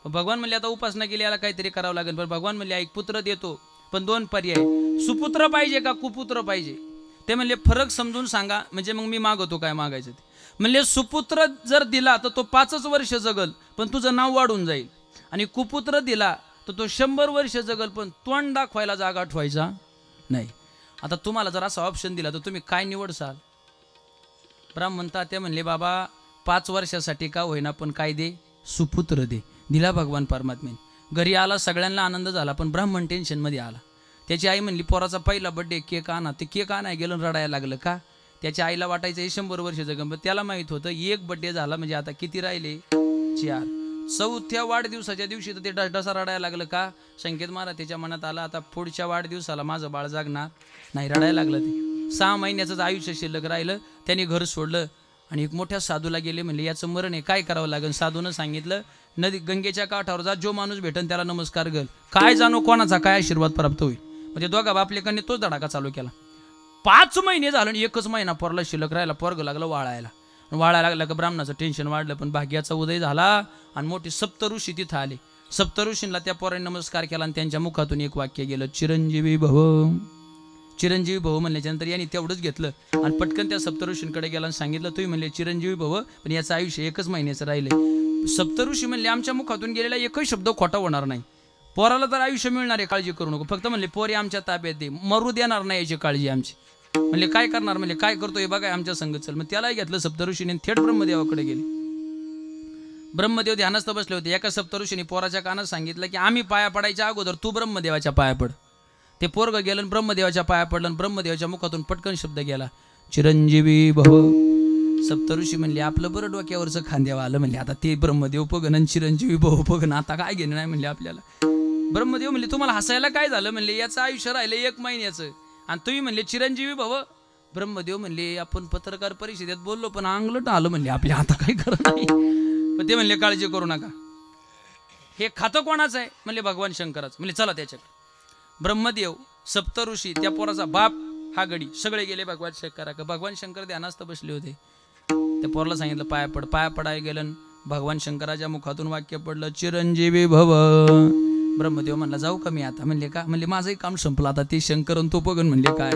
भगवान म्हणले आता उपासना केली याला काहीतरी करावं लागेल. पण भगवान म्हणले ऐक पुत्र देतो पण 2 पर्याय, सुपुत्र पाहिजे का कुपुत्र पाहिजे? ते म्हणले फरक समजून सांगा म्हणजे मग मी मागवतो काय मागायचं ते. म्हणले सुपुत्र जर दिला तर तो 5च वर्ष जगल पण तुझं नाव वाढून जाईल, आणि कुपुत्र दिला तर तो 100 वर्ष जगल पण तोंड दाखवायला जागा ठेवायचा नाही. आता तुम्हाला जर असा ऑप्शन दिला तर तुम्ही काय निवडसाल? ब्राह्मण तात्या म्हणले बाबा 5 वर्षासाठी का होईना पण काय दे, सुपुत्र दे. दिला भगवान परमात्म्याने. घरी आला, सगळ्यांना आनंद झाला पण ब्राह्मण टेन्शनमध्ये आला. त्याची आई म्हणली पोराचा पहिला बड्डे केक आणा. ते केक आणाय गेलं रडायला लागलं. का? त्याच्या आईला वाटायचं हे 100 वर्ष जगन, पण त्याला माहीत होतं एक बड्डे झाला म्हणजे आता किती राहिले 4. 4थ्या वाढदिवसाच्या दिवशी तर ते डसडसा रडायला लागलं. का? संकेत महाराज त्याच्या मनात आला आता पुढच्या वाढदिवसाला माझं बाळ जागणार नाही. रडायला लागलं. ते 6 महिन्याचंच आयुष्य शिल्लक राहिलं. त्यांनी घर सोडलं आणि एक मोठ्या साधूला गेले. म्हणले याचं मरण आहे काय करावं लागेल? साधूनं सांगितलं नदी गंगेच्या काठावर जा, जो माणूस भेटन त्याला नमस्कार कर. काय जाणो कोणाचा काय आशीर्वाद प्राप्त होईल. म्हणजे दोघा बापलेकांनी तोच धडाका चालू केला. 5 महिने झालं आणि 1च महिना पोरला शिल्लक राहिला. पोरग लागलं वाळायला लागलं का ब्राह्मणाचं टेन्शन वाढलं. पण भाग्याचा उदय झाला आणि मोठे सप्तऋषी तिथं आले. सप्तऋषींना त्या पोराने नमस्कार केला आणि त्यांच्या मुखातून एक वाक्य गेलं चिरंजीवी भव. चिरंजीवी भव म्हणल्याच्यानंतर यांनी तेवढंच घेतलं आणि पटकन त्या सप्तऋषींकडे गेला आणि सांगितलं तुम्ही म्हणले चिरंजीवी भव पण याचं आयुष्य 1च महिन्याचं राहिलंय. सप्तऋषी म्हणले आमच्या मुखातून गेलेला एकही शब्द खोटा होणार नाही. पोराला तर आयुष्य मिळणार आहे, काळजी करू नको. फक्त म्हणले पोरी आमच्या ताब्यात दे, मरू देणार नाही याची काळजी आमची. म्हणले काय करणार? म्हणले काय करतोय बघा आमच्या संग चल. मग त्यालाही घेतलं सप्तऋषीने थेट ब्रह्मदेवाकडे गेले. ब्रह्मदेव ध्यानस्थ बसले होते. एका सप्तऋषीने पोराच्या कानात सांगितलं की आम्ही पाया पडायच्या अगोदर तू ब्रह्मदेवाच्या पाया पड. ते पोरग गेलं आणि ब्रह्मदेवाच्या पाया पडलं आणि ब्रह्मदेवाच्या मुखातून पटकन शब्द गेला चिरंजीवी भव. सप्तऋषी म्हणले आपलं बरं डोक्यावरचं खांद्यावर आलं. म्हणले आता ते ब्रह्मदेव पगन आणि चिरंजीवी भव पगन आता काय घेणं नाही म्हणले आपल्याला. ब्रह्मदेव म्हणले तुम्हाला हसायला काय झालं? म्हणले याचं आयुष्य राहिलं 1 महिन्याचं आणि तुम्ही म्हणले चिरंजीवी भव. ब्रह्मदेव म्हणले आपण पत्रकार परिषदेत बोललो पण अंगलट आलं म्हणले आपल्या आता काही खरं नाही. पण ते म्हणले काळजी करू नका. हे खातं कोणाचं आहे? म्हणले भगवान शंकराचं. म्हणले चला त्याच्याकडे. ब्रह्मदेव, सप्तऋषी, त्या पोराचा बाप हा गडी सगळे गेले भगवान शंकराकडे. भगवान शंकर ध्यानास्थ बसले होते. त्या पोराला सांगितलं पाया पड. पाया पडाय गेलं. भगवान शंकराच्या मुखातून वाक्य पडलं चिरंजीवी भव. ब्रह्मदेव म्हणला जाऊ का मी आता? म्हणले का? म्हणले माझंही काम संपलं आता ते शंकर तो पगन. म्हणले काय?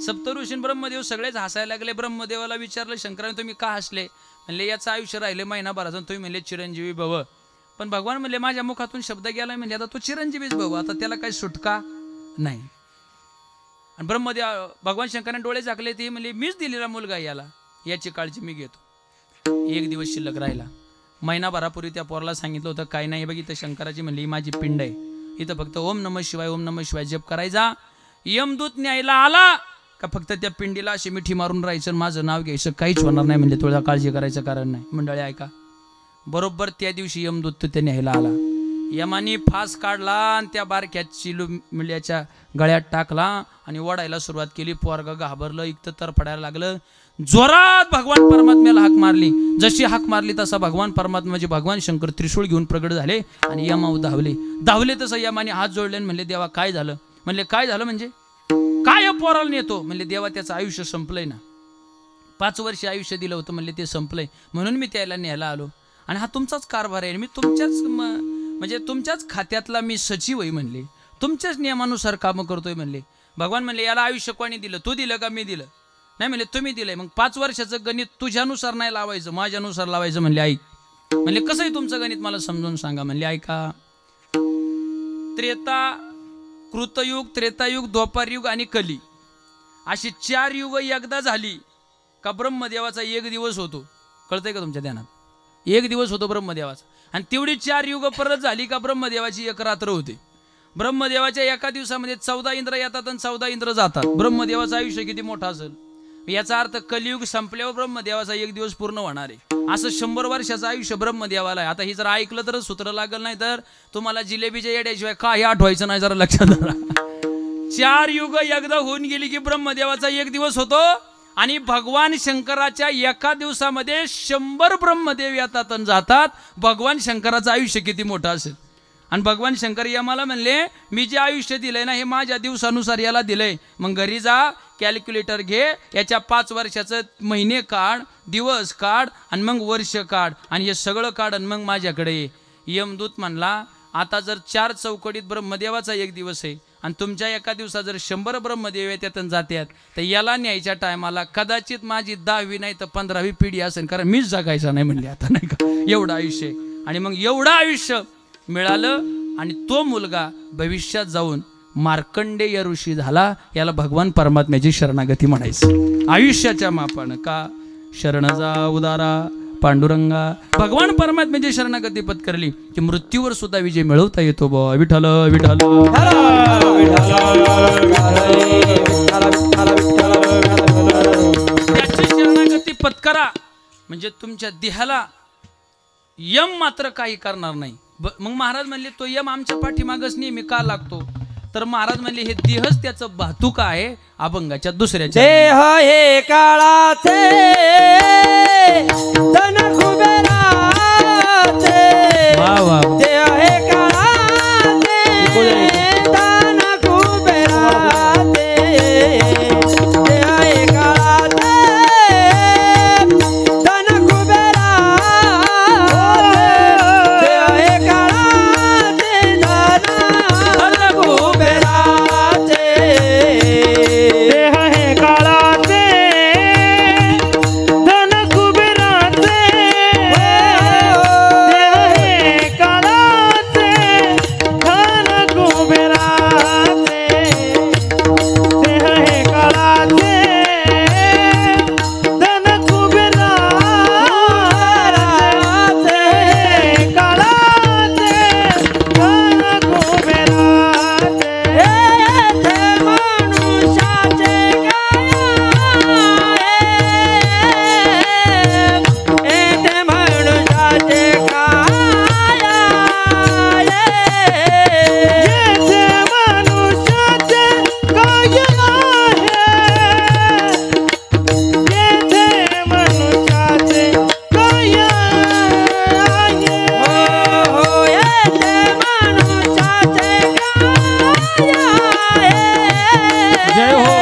सप्तऋषी ब्रह्मदेव सगळेच हसायला लागले. ब्रह्मदेवाला विचारलं शंकराने तुम्ही का हसले? म्हणले याचं आयुष्य राहिले महिनाभराचं तुम्ही म्हणले चिरंजीवी भव. पण भगवान म्हणले माझ्या मुखातून शब्द गेलाय म्हणजे आता तो चिरंजीवीच भव, आता त्याला काही सुटका नाही. आणि ब्रह्मदेव भगवान शंकराने डोळे झाकले. ते म्हणले मीच दिलेला मुलगा याला, याची काळजी मी घेतो. 1 दिवस शिल्लक राहिला. महिनाभरापूर्वी त्या पोराला सांगितलं होतं काय नाही बघ इथं शंकराची म्हणली माझी पिंड आहे, इथं फक्त ओम नमः शिवाय ओम नमः शिवाय जप करायचा. यमदूत न्यायला आला का फक्त त्या पिंडीला अशी मिठी मारून राहायचं, माझं नाव घ्यायचं, काहीच होणार नाही म्हणजे तुला काळजी करायचं कारण नाही. मंडळी ऐका, बरोबर त्या दिवशी यमदूत त्या न्यायला आला. यमानी फास काढला आणि त्या बारक्या चिलुमिल्याच्या गळ्यात टाकला आणि ओढायला सुरुवात केली. पोरगा घाबरलं, इकतं तरफडायला लागलं. जोरात भगवान परमात्म्याला हाक मारली. जशी हाक मारली तसा भगवान परमात्मा म्हणजे भगवान शंकर त्रिशूळ घेऊन प्रगट झाले आणि यमा धावले. तसं यमाने हात जोडले आणि म्हणले देवा काय झालं? म्हणले काय झालं म्हणजे काय पोराला नेतो? म्हणले देवा त्याचं आयुष्य संपलंय ना, 5 वर्ष आयुष्य दिलं होतं म्हणले ते संपलंय म्हणून मी त्याला न्यायला आलो आणि हा तुमचाच कारभार आहे. मी तुमच्याच म्हणजे तुमच्याच खात्यातला मी सचिव आहे म्हणले, तुमच्याच नियमानुसार कामं करतोय म्हणले. भगवान म्हणले याला आयुष्य कोणी दिलं? तू दिलं का मी दिलं? नाही म्हणले तुम्ही दिलंय. मग 5 वर्षाचं गणित तुझ्यानुसार नाही लावायचं, माझ्यानुसार लावायचं म्हणले. ऐक म्हणले कसं आहे तुमचं गणित मला समजून सांगा. म्हणले ऐका, त्रेता कृतयुग, त्रेतायुग, द्वापारयुग आणि कली अशी 4 युग एकदा झाली का ब्रह्मदेवाचा एक दिवस होतो. कळतंय का तुमच्या ध्यानात? एक दिवस होतो ब्रह्मदेवाचा. आणि तेवढी 4 युग परत झाली का ब्रह्मदेवाची एक रात्र होते. ब्रह्मदेवाच्या एका दिवसामध्ये 14 इंद्र येतात आणि 14 इंद्र जातात. ब्रह्मदेवाचं आयुष्य किती मोठं असेल. याचा अर्थ कलियुग संपल्यावर ब्रह्मदेवाचा एक दिवस पूर्ण होणार आहे. असं 100 वर्षाचं आयुष्य ब्रह्मदेवाला आहे. आता ही जर ऐकलं तरच सूत्र लागल, नाही तर तुम्हाला जिलेबीच्या येड्याशिवाय काही आठवायचं नाही. जरा लक्षात धरा. 4 युग एकदा होऊन गेली की ब्रह्मदेवाचा एक दिवस होतो आणि भगवान शंकराच्या एका दिवसामध्ये 100 ब्रह्मदेव येतात आणि जातात. भगवान शंकराचं आयुष्य किती मोठं असेल. आणि भगवान शंकर यमाला म्हणले, मी जे आयुष्य दिलंय ना हे माझ्या दिवसानुसार याला दिलंय. मग घरी जा, कॅल्क्युलेटर घे, याच्या 5 वर्षाचं महिने काढ, दिवस काढ आणि मग वर्ष काढ आणि हे सगळं काढ आणि मग माझ्याकडे ये. यमदूत म्हणला, आता जर 4 चौकडीत ब्रह्मदेवाचा एक दिवस आहे आणि तुमच्या एका दिवसात जर 100 ब्रह्मदेव येतात जातात तर याला न्यायच्या टायमाला कदाचित माझी 10वी नाही तर 15वी पिढी असेल, कारण मीच जगायचा नाही म्हणले आता, नाही का. एवढं आयुष्य. आणि मग एवढं आयुष्य मिळालं आणि तो मुलगा भविष्यात जाऊन मार्कंडेय ऋषी झाला. याला भगवान परमात्म्याची शरणागती म्हणायचं. आयुष्याच्या मापानं का शरण जा उदारा पांडुरंगा. भगवान परमात्म्याची शरणागती पत्करली की मृत्यूवर सुद्धा विजय मिळवता येतो. बा विठ्ठल विठ्ठल. त्याची शरणागती पत्करा म्हणजे तुमच्या देहाला यम मात्र काही करणार नाही. मग महाराज म्हणले, तो यम आमच्या पाठीमागच नेहमी का लागतो? तर महाराज म्हणले, हे देहच त्याचं वाहतूक आहे अभंगाच्या दुसऱ्याच्या. देह हे काळाचे धन कुबेराचे. वा वा. देह हे काळाचे धन कुबेराचे. देह हे काळाचे धन कुबेराचे. देह हे काळाचे धन कुबेराचे. देह हे काळाचे धन कुबेराचे. देह हे काळाचे धन कुबेराचे. देह हे काळाचे धन कुबेराचे. काळाचे धन कुबेराचे. येथे मनुष्याचे येथे मनुष्याचे काया. येथे मनुष्याचे काय आहे. येथे मनुष्याचे काय आहे. हो येथे मनुष्याचे काया. जय हो.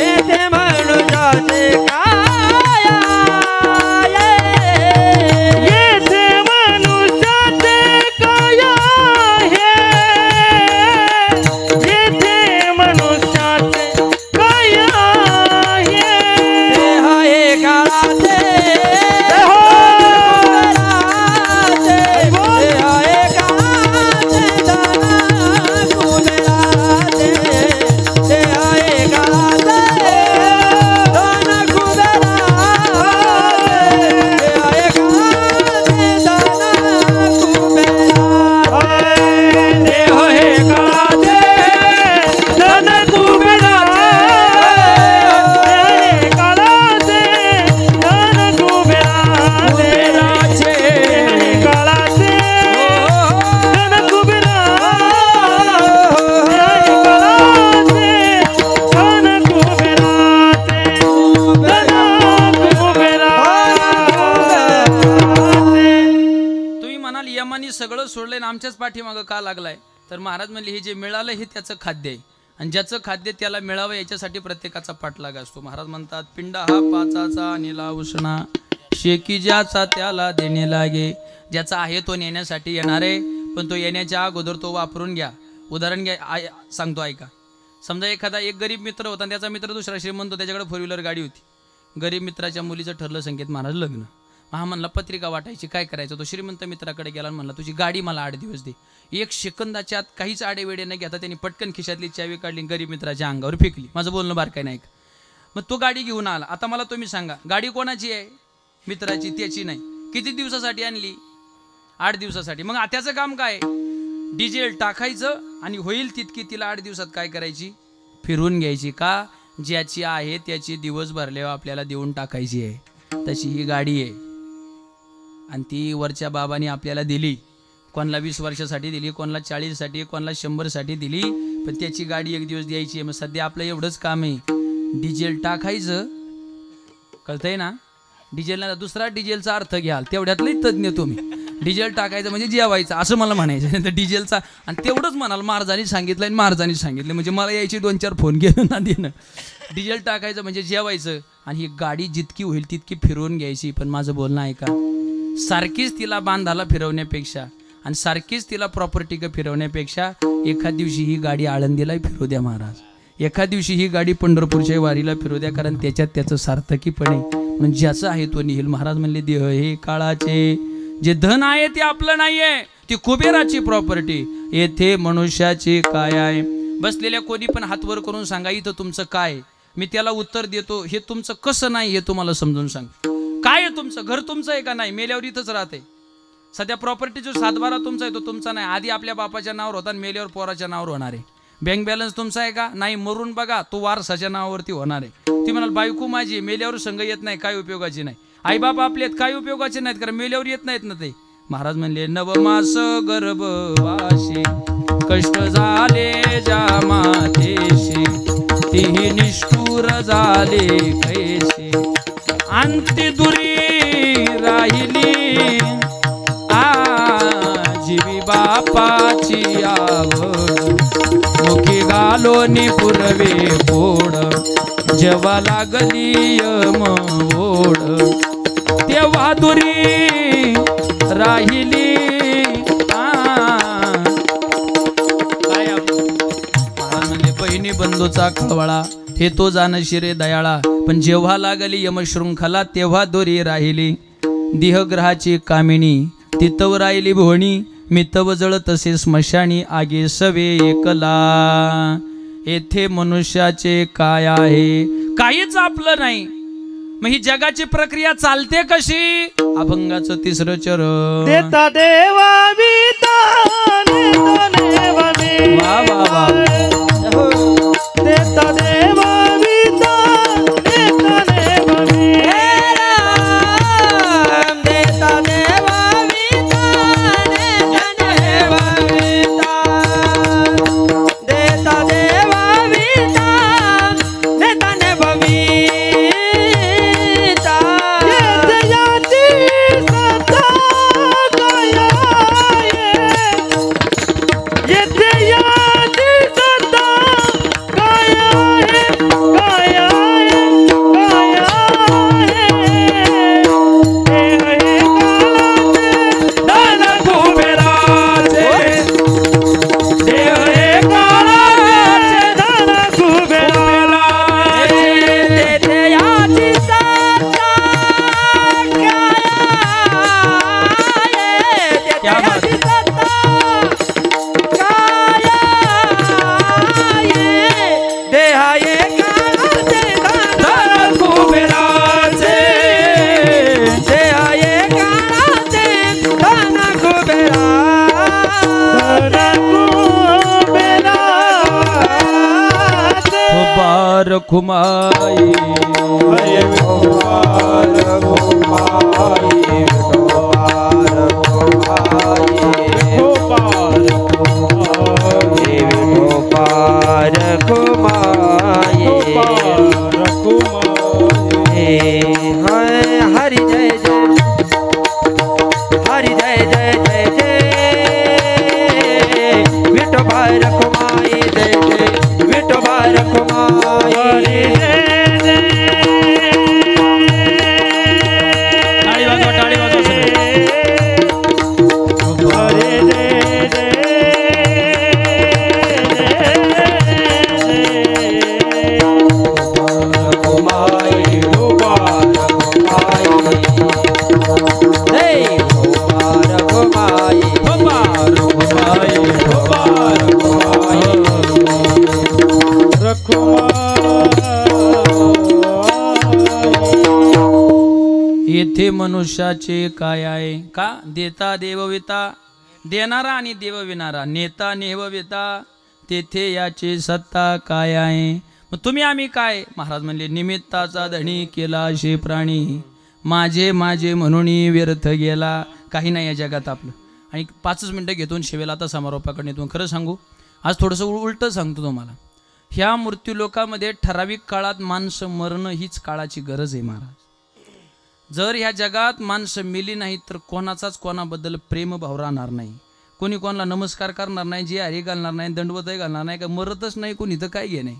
येथे मनुष्याचे काया. येथे मनुष्याचे काय आहे. येथे मनुष्याचे काय आहे. देह हे काळाचे देह हे काळाचे धन कुबेराचे. देह हे काळाचे धन कुबेराचे. देह हे काळाचे धन कुबेराचे. देह हे काळाचे धन कुबेराचे. देह हे काळाचे धन कुबेराचे. देह हे काळाचे धन कुबेराचे. देह हे काळाचे धन कुबेराचे. धन कुबेराचे. तुम्ही म्हणाल यमानी सगळं सोडलंय आणि आमच्याच पाठीमागं का लागलाय? तर महाराज म्हणले, हे जे मिळालं हे त्याचं खाद्य आहे आणि ज्याचं खाद्य त्याला मिळावं याच्यासाठी प्रत्येकाचा पाठलाग असतो. महाराज म्हणतात, पिंड हा पाचाचा निला उष्णा शेकी ज्याचा त्याला देणे लागे. ज्याचा आहे तो नेण्यासाठी येणार आहे, पण तो येण्याच्या अगोदर तो वापरून घ्या. उदाहरण घ्या, सांगतो ऐका. समजा एखादा एक गरीब मित्र होता आणि त्याचा मित्र दुसरा श्रीमंत होता, त्याच्याकडे 4 व्हीलर गाडी होती. गरीब मित्राच्या मुलीचं ठरलं संकेत महाराज लग्न. हा म्हणला पत्रिका वाटायची, काय करायचं? तो श्रीमंत मित्राकडे गेला आणि म्हणला तुझी गाडी मला 8 दिवस दे. 1 सेकंदाच्या आत काहीच आडेवेडे न घेता त्यांनी पटकन खिशातली चावी काढली, गरीब मित्राच्या अंगावर फेकली. माझं बोलणं बारकाय नाही. मग तो गाडी घेऊन आला. आता मला तुम्ही सांगा, गाडी कोणाची आहे? मित्राची, त्याची नाही. किती दिवसासाठी आणली? 8 दिवसासाठी. मग त्याचं काम काय? डिझेल टाकायचं आणि होईल तितकी तिला 8 दिवसात काय करायची? फिरून घ्यायची. का? ज्याची आहे त्याची दिवस भरल्यावर आपल्याला देऊन टाकायची आहे. तशी ही गाडी आहे आणि ती वरच्या बाबांनी आपल्याला दिली. कोणाला 20 वर्षासाठी दिली, कोणाला 40 साठी, कोणाला 100 साठी दिली, पण त्याची गाडी 1 दिवस द्यायची आहे. मग सध्या आपलं एवढंच काम आहे, डिझेल टाकायचं. कळतंय ना? डिझेलला दुसरा डिझेलचा अर्थ घ्याल तेवढ्यातले तज्ञ तुम्ही. डिझेल टाकायचं म्हणजे जेवायचं असं मला म्हणायचं. तर डिझेलचा आणि तेवढंच म्हणाल महाराजांनी सांगितलं आणि महाराजांनी सांगितलं म्हणजे मला यायचे 2-4 फोन घेऊन ना देणं. डिझेल टाकायचं म्हणजे जेवायचं आणि ही गाडी जितकी होईल तितकी फिरवून घ्यायची. पण माझं बोलणं ऐका, सारखीच तिला बांधाला फिरवण्यापेक्षा आणि सारखीच तिला प्रॉपर्टी फिरवण्यापेक्षा एखाद दिवशी ही गाडी आळंदीला फिरवू द्या महाराज. एखाद दिवशी ही गाडी पंढरपूरच्या वारीला फिरवू द्या, कारण त्याच्यात त्याचं सार्थकीपण आहे. म्हणून ज्याचं आहे तो निहिल. महाराज म्हणले देह हे काळाचे, जे धन आहे ते आपलं नाहीये, ती कुबेराची प्रॉपर्टी. येथे मनुष्याची काय आहे? बसलेल्या कोणी पण हात वर करून सांगा इथं तुमचं काय? मी त्याला उत्तर देतो. हे तुमचं कसं नाही हे तुम्हाला समजून सांग. काय आहे तुमचं? घर तुमचं आहे का नाही? मेल्यावर इथंच राहते. सध्या प्रॉपर्टी जो 7-12 तुमचा आहे तो तुमचा नाही. आधी आपल्या बापाच्या नावावर होता आणि मेल्यावर पोराच्या नावावर होणार आहे. बँक बॅलन्स तुमचा आहे का नाही? मरून बघा, तो वारसाच्या नावावरती होणार आहे. ती म्हणाल बायको माझी मेल्यावर संघ येत नाही, काय उपयोगाची नाही. आईबाप आपले काय उपयोगाचे नाहीत, कारण मेल्यावर येत नाहीत ना ते. महाराज म्हणले नवमास गर्भवाशी कष्ट झाले ज्या मातेशी, तीही निष्ठुर झाले कैसे, अंती दुरी राहिली जीवी बापाची आवड, मुखी घालोनी पुरवे पोड, जेव्हा लागली ओढ, तेव्हा दुरी राहिली. काय म्हणजे बहिणी बंधूचा खवळा हे तो जाण शिरे दयाळा, पण जेव्हा लागली यमशृंखला तेव्हा दोरी राहिली. देहग्रहाची कामिनी तिथव राहिली भोणी, मितव जळ तसे स्मशानी आगे सवे एकला. येथे मनुष्याचे काय आहे? काहीच आपलं नाही. मग ही जगाची प्रक्रिया चालते कशी? अभंगाचं 3रं चरण. देता देवा विता नेता देवा मी. वा वा वा. देता देवा विता नेता देवा मी. देता देवा विता नेता देवा विता, देता देवा विता नेता देवा विता. रखुमाई हरि जय जय, हरि जय जय जय जय, विठोबा रखुमाई जय जय, विठोबा रखुमाई. मनुष्याचे काय आहे का देता देवविता देणारा आणि देवविणारा नेता नेहविता तेथे याची सत्ता काय आहे. मग तुम्ही आम्ही काय महाराज म्हणले निमित्ताचा धणी केला शे प्राणी माझे माझे म्हणून व्यर्थ गेला. काही नाही या जगात आपलं. आणि 5 मिनटं घेतून शेवेला आता समारोपाकडे येतो. खरं सांगू आज थोडंसं उलटं सांगतो तुम्हाला. ह्या मृत्यूलोकामध्ये ठराविक काळात माणसं मरणं हीच काळाची गरज आहे महाराज. जर ह्या जगात माणसं मेली नाहीत तर कोणाचाच कोणाबद्दल प्रेमभाव राहणार नाही. कोणी कोणाला नमस्कार करणार नाही जे हरी घालणार नाही दंडवतही घालणार नाही का मरतच नाही कोणी तर काय घेणे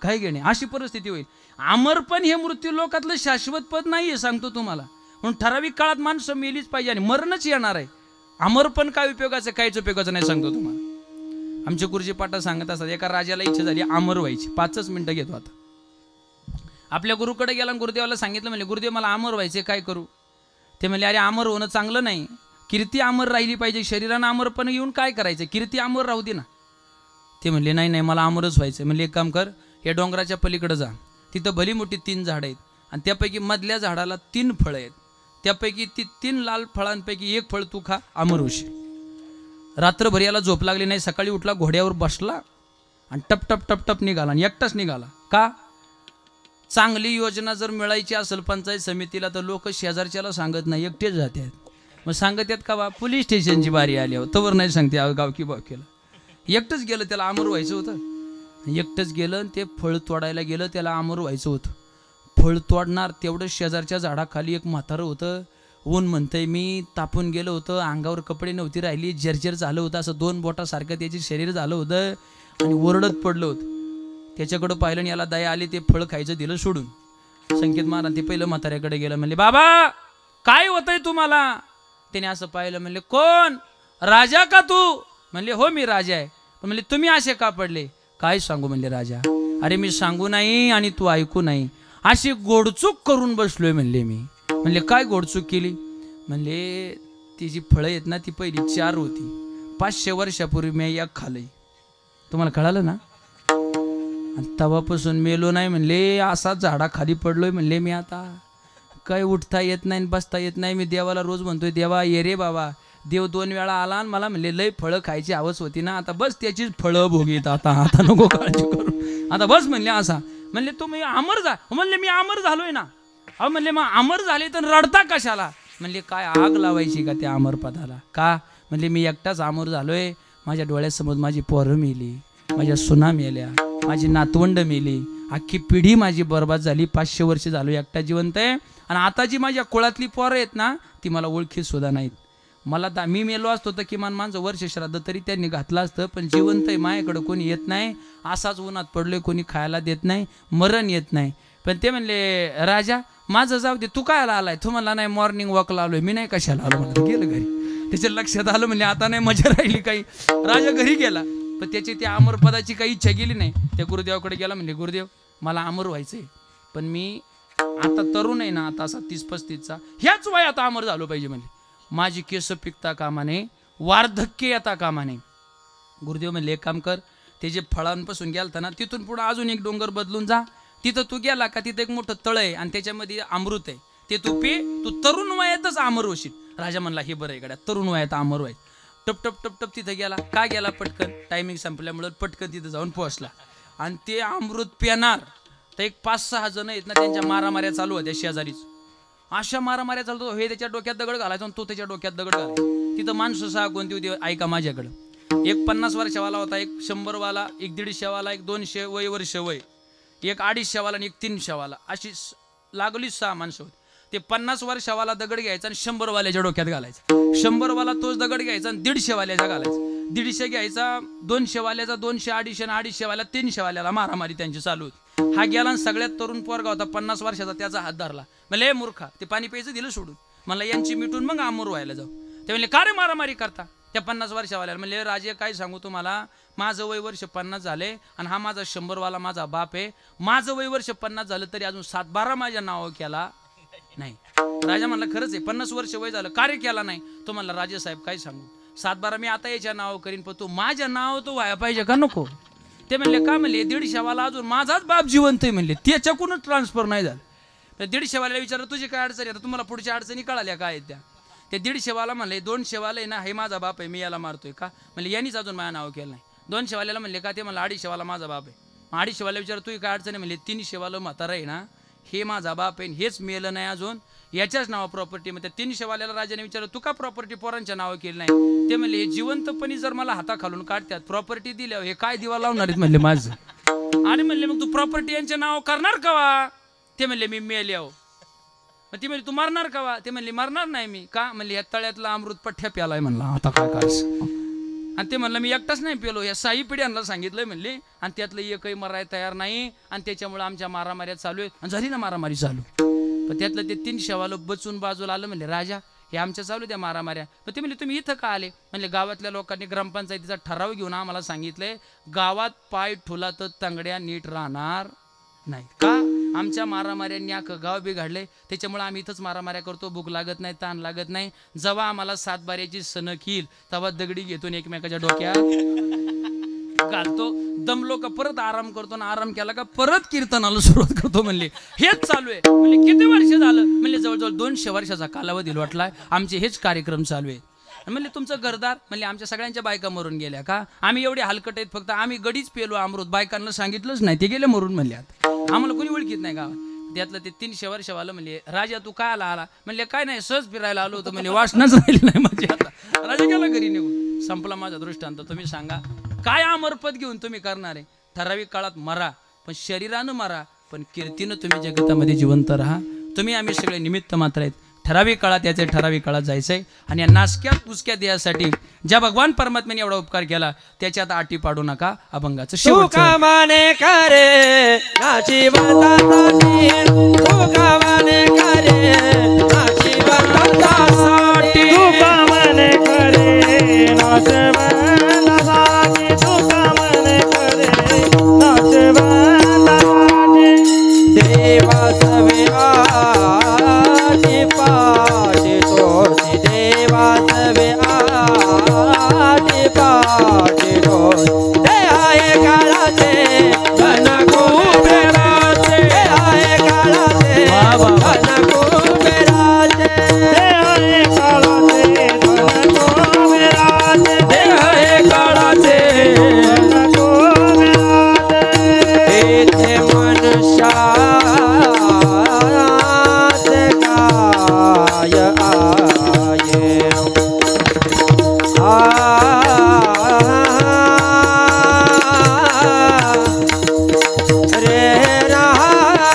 काय घेणे अशी परिस्थिती होईल. अमरपण हे मृत्यूलोकातलं शाश्वत पद नाही आहे सांगतो तुम्हाला. म्हणून ठराविक काळात माणसं मेलीच पाहिजे आणि मरणच येणार आहे. अमरपण काय उपयोगाचं काहीच उपयोगाचं नाही सांगतो तुम्हाला. आमचे गुरुजी पाटा सांगत असतात एका राजाला इच्छा झाली अमर व्हायची. 5 मिनटं घेतो आता. आपल्या गुरुकडे गेला आणि गुरुदेवाला सांगितलं म्हणले गुरुदेव मला अमर व्हायचे काय करू. ते म्हणले अरे अमर होणं चांगलं नाही कीर्ती अमर राहिली पाहिजे. शरीरानं अमरपण येऊन काय करायचं कीर्ती अमर राहू दे ना. ते म्हणले नाही नाही मला अमरच व्हायचं. म्हणले एक काम कर या डोंगराच्या पलीकडे जा तिथं भली मोठी 3 झाडं आहेत आणि त्यापैकी मधल्या झाडाला 3 फळं आहेत. त्यापैकी ती 3 लाल फळांपैकी एक फळ तू खा अमर होशील. रात्रभर याला झोप लागली नाही. सकाळी उठला घोड्यावर बसला आणि टप टप टप टप निघाला आणि एकटाच निघाला. का चांगली योजना जर मिळायची असेल पंचायत समितीला तर लोक शेजारच्याला सांगत नाही एकटेच जातात. मग सांगत आहेत का बा पोलीस स्टेशनची बारी आली हो तवर नाही सांगते गावकी बावकीला. एकटंच गेलं त्याला अमर व्हायचं होतं. एकटंच गेलं ते फळ तोडायला गेलं त्याला अमर व्हायचं होतं. फळ तोडणार तेवढं शेजारच्या झाडाखाली एक म्हातारं होतं. ऊन म्हणतंय मी तापून गेलं होतं अंगावर कपडे नव्हती राहिली जर्जर झालं होतं असं 2 बोटासारखं त्याचे शरीर झालं होतं आणि ओरडत पडलं होतं. त्याच्याकडं पाहिलं आणि याला दया आली ते फळ खायचं दिलं सोडून. संकेत महाराज ते पहिलं म्हाताऱ्याकडे गेलं म्हणले बाबा काय होतंय तुम्हाला. त्याने असं पाहिलं म्हणले कोण राजा का तू. म्हणले हो मी राजा आहे. पण म्हणले तुम्ही असे का पडले. काय सांगू म्हणले राजा. अरे मी सांगू नाही आणि तू ऐकू नाही अशी गोडचूक करून बसलोय म्हणले मी. म्हणले काय गोडचूक केली. म्हणले ती जी फळं आहेत ना ती पहिली 4 होती 500 वर्षापूर्वी मी एक खाल्लंय. तुम्हाला कळालं ना. आणि तवापासून मेलो नाही म्हणले असा झाडाखाली पडलोय म्हणले मी. आता काय उठता येत नाही बसता येत नाही. मी देवाला रोज म्हणतोय देवा ये रे बाबा. देव 2 वेळा आला आणि मला म्हणले लय फळं खायची हवस होती ना आता बस त्याचीच फळं भोगीत आता आता नको काळजी करू आता बस म्हणले. असा म्हणले तुम्ही अमर जा. म्हणले मी अमर झालोय ना. अहो म्हणले मग अमर झाले तर रडता कशाला. म्हणले काय आग लावायची का त्या अमरपदाला. का म्हणले मी एकटाच अमर झालोय. माझ्या डोळ्यासमोर माझी पोरं मेली माझ्या सुना मेल्या माझी नातवंड मेली अख्खी पिढी माझी बर्बाद झाली. 500 वर्ष झालो एकटा जिवंत आहे आणि आता जी माझ्या कुळातली पोरं आहेत ना ती मला ओळखीत सुद्धा नाहीत. मला मी मेलो असतो तर किमान माझं वर्ष श्राद्ध तरी त्यांनी घातलं असतं. पण जिवंत आहे माझ्याकडं कोणी येत नाही. असाच उन्हात पडलोय कोणी खायला देत नाही मरण येत नाही. पण ते म्हणले राजा माझं जाऊ दे तू काय आलाय. तू म्हणला नाही मॉर्निंग वॉकला आलोय. मी नाही कशाला आलो म्हणलं. गेलं घरी. त्याच्या लक्षात आलं म्हणले आता नाही मजा राहिली काही. राजा घरी गेला पण त्याची त्या अमरपदाची काही इच्छा गेली नाही. त्या गुरुदेवाकडे गेला म्हणले गुरुदेव मला अमर व्हायचंय पण मी आता तरुण आहे ना आता असा 30-35चा ह्याच वयात अमर झालो पाहिजे. म्हणजे माझी केस पिकता कामा नये वार्धक्य येता कामा नये. गुरुदेव म्हणले एक काम कर ते जे फळांपासून गेलता ना तिथून पुढे अजून एक डोंगर बदलून जा. तिथं तू गेला का तिथं एक मोठं तळ आहे आणि त्याच्यामध्ये अमृत आहे ते तू पी. तू तरुण वयातच अमर होशील. राजा म्हणला हे बरं आहे गड्या तरुण वयात अमर व्हायचं. टप टप टप टप तिथं गेला. का गेला पटकन टायमिंग संपल्यामुळं पटकन तिथं जाऊन पोहोचला आणि ते अमृत पिणार तर एक 5-6 जण आहेत ना त्यांच्या मारामाऱ्या चालू होत्या शेजारीच. अशा मारामाऱ्या चालतो हे त्याच्या डोक्यात दगड घालायचा आणि तो त्याच्या डोक्यात दगड घालायचा. तिथं माणसं 6 कोणती होती ऐका माझ्याकडं. एक 50 वर्षावाला होता एक 100 वाला एक 150 वाला एक 200 वर्ष वय एक 250 वाला आणि एक 300 वाला अशी लागली 6 माणसं होती. ते 50 वर्षावाला दगड घ्यायचा आणि 100 वाल्याच्या डोक्यात घालायचा. 100 वाला तोच दगड घ्यायचा आणि 150 वाल्याचा घालायचा. 150 घ्यायचा 200 वाल्याचा 200 250 आणि 250 वाला 300 वाल्याला मारामारी त्यांची चालू होती. हा गेला आणि सगळ्यात तरुण पोरगा होता 50 वर्षाचा त्याचा हात धरला. म्हणले मूर्खा ते पाणी प्यायचं दिलं सोडून मला यांची मिटून मग अमर व्हायला जाऊ. ते म्हणले का रे मारामारी करता. त्या 50 वर्षावाल्याला म्हणले राजे काय सांगू तुम्हाला माझं वय वर्ष 50 झाले आणि हा माझा 100 वाला माझा बाप आहे. माझं वय वर्ष 50 झालं तरी अजून 7-12 माझ्या नाव केला नाही. राजा म्हणला खरंच आहे 50 वर्ष वय झालं कार्य केला नाही. तो म्हणला राजे साहेब काय सांगू 7-12 मी आता याच्या नाव करीन पण तू माझ्या नाव तो व्हायला पाहिजे का नको. ते म्हणले का म्हणले 150 वाला अजून माझाच बाप जिवंत आहे म्हणले त्याच्याकडूनच ट्रान्सफर नाही झालं. 150वाल्याला विचारलं तुझी काय अडचण आहे, तुम्हाला पुढच्या अडचणी कळाल्या काय आहेत त्या 150वाला म्हणले 200वाला आहे ना हे माझा बाप आहे मी याला मारतोय का, म्हणले यांनीच अजून माझं नाव केलं नाही. 200वाल्याला म्हणले का, ते म्हणलं 250वाला माझा बाप आहे. 250वाला विचार तुझी काय अडचण आहे, म्हणले 300वाला म्हातारा आहे ना हे माझा बाप आहे, हेच मेलं नाही अजून, याच्याच नावा प्रॉपर्टी. मग त्या 300वाल्याला राजाने विचारलं तू का प्रॉपर्टी पोरांच्या नावं केली नाही, ते म्हणले हे जिवंतपणी जर मला हाताखालून काढतात प्रॉपर्टी दिल्यावर हे काय दिवा लावणार आहेत म्हणले माझं. आणि म्हणले मग तू प्रॉपर्टी यांच्या नाव करणार का वा, ते म्हणले मी मेल्यावर. मग ती म्हणली तू मारणार का वा, ते म्हणले मारणार नाही मी का, म्हणले या तळ्यातला अमृत पठ्ठ्या प्यालाय म्हणला आता काय करायचं. आणि ते म्हणलं मी एकटाच नाही पेलो, या 6 पिढ्यांना सांगितलंय म्हणले, आणि त्यातलं एकही मरायला तयार नाही, आणि त्याच्यामुळे आमच्या मारामाऱ्या चालू आहे. आणि झाली ना मारामारी चालू, पण त्यातलं ते 300वालं बचून बाजूला आलं, म्हणले राजा हे आमच्या चालू द्या मारामाऱ्या. पण ते म्हणले तुम्ही इथं का आले, म्हणले गावातल्या लोकांनी ग्रामपंचायतीचा ठराव घेऊन आम्हाला सांगितलंय गावात पाय ठुला तर तांगड्या नीट राहणार नाही का, आमच्या मारामाऱ्यांनी अख्खं गाव बिघडले, त्याच्यामुळे आम्ही इथंच मारामाऱ्या करतो, भूक लागत नाही ताण लागत नाही. जेव्हा आम्हाला 7 बाऱ्याची सणक येईल तेव्हा दगडी घेतो एकमेकाच्या डोक्यात घालतो, दमलो का परत आराम करतो, आणि आराम केला का परत कीर्तनाला सुरुवात करतो. म्हणले हेच चालू आहे. म्हणले किती वर्ष झालं, म्हणले जवळजवळ 200 वर्षाचा कालावधी लोटलाय, आमचे हेच कार्यक्रम चालू आहेत. म्हणले तुमचं घरदार, म्हणले आमच्या सगळ्यांच्या बायका मरून गेल्या का, आम्ही एवढे हलकट आहेत, फक्त आम्ही गडीच पेलो अमृत, बायकांना सांगितलंच नाही, ते गेले मरून म्हणले, आता आम्हाला कोणी ओळखीत नाही गावात. त्यातलं ते 300 वर्षवालं म्हणले राजा तू काय आला, म्हणले काय नाही सहज फिरायला आलो होतो, म्हणजे वासनाच राहिली नाही माझी. आता राजा गेला घरी निघून, संपला माझा दृष्टांत. तुम्ही सांगा काय अमरपद घेऊन तुम्ही करणार आहे, ठराविक काळात मरा पण शरीरानं मरा, पण कीर्तीनं तुम्ही जगतामध्ये जिवंत राहा. तुम्ही आम्ही सगळे निमित्त मात्र आहेत, ठराविक काळात याचे ठराविक काळात जायचंय. आणि या नासक्या पुसक्या देयासाठी ज्या भगवान परमात्म्याने एवढा उपकार केला त्याच्यात आटी पाडू नका. अभंगाचं शेवटचं माने करे नाची वंदनासाठी, तुका माने करे नाची वंदनासाठी, तुका मने करे नाच वंदनासाठी, तुका मने करे नाच वंदनासाठी. देवा सवे आटी पाटी तोची, देवा सवे आटी पाटी तोची, दे आहे काळाचे धन कुबेराचे, दे आहे काळाचे धन कुबेराचे, दे आहे काळाचे धन कुबेराचे, दे आहे काळाचे धन कुबेराचे. येथे मनुष्याचे काय आहे, रे रहा रे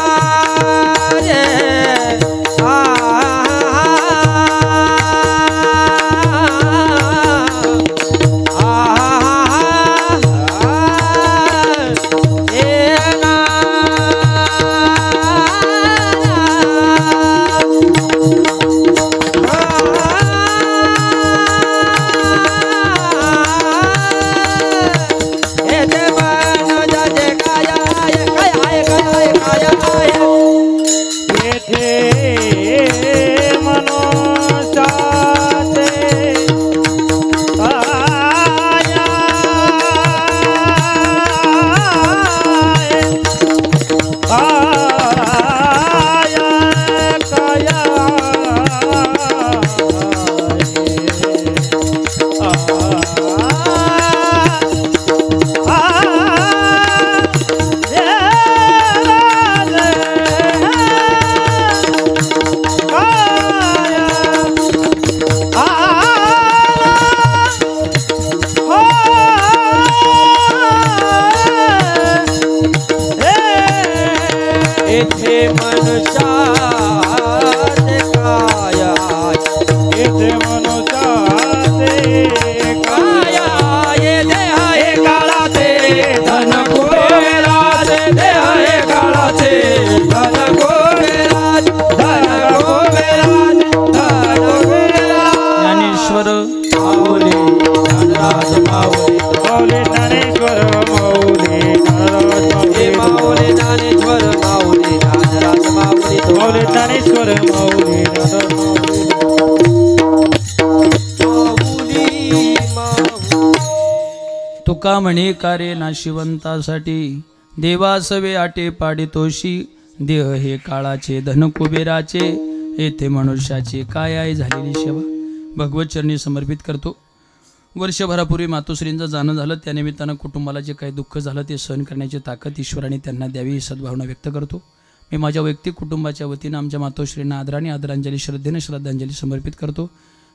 तुका म्हणे कारे नाशिवंतासाठी, देवा सवे आटे पाडितोषी, देह हे काळाचे धन कुबेराचे, येथे मनुष्याचे काय आहे झालेली सेवा भगवत चरणी समर्पित करतो. वर्षभरापूर्वी मातोश्रींचं जाणं झालं, त्यानिमित्तानं कुटुंबाला जे काही दुःख झालं ते सहन करण्याची ताकद ईश्वराने त्यांना द्यावी ही सद्भावना व्यक्त करतो. मी माझ्या वैयक्तिक कुटुंबाच्या वतीनं आमच्या मातोश्रींना आदरांजली श्रद्धेने श्रद्धांजली समर्पित करतो.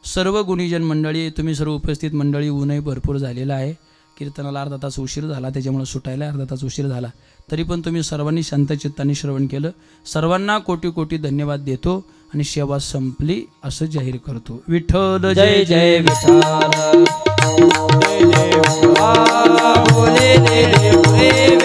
सर्व गुणीजन मंडळी, तुम्ही सर्व उपस्थित मंडळी, ऊनही भरपूर झालेला आहे. कीर्तनाला अर्धा तास उशीर झाला, त्याच्यामुळे सुटायला अर्धा तास उशीर झाला, तरी पण तुम्ही सर्वांनी शांतचित्ताने श्रवण केलं. सर्वांना कोटी कोटी धन्यवाद देतो आणि सेवा संपली असं जाहीर करतो. विठ्ठल जय जय विठ्ठल, जय जय विठ्ठल, बोले जय जय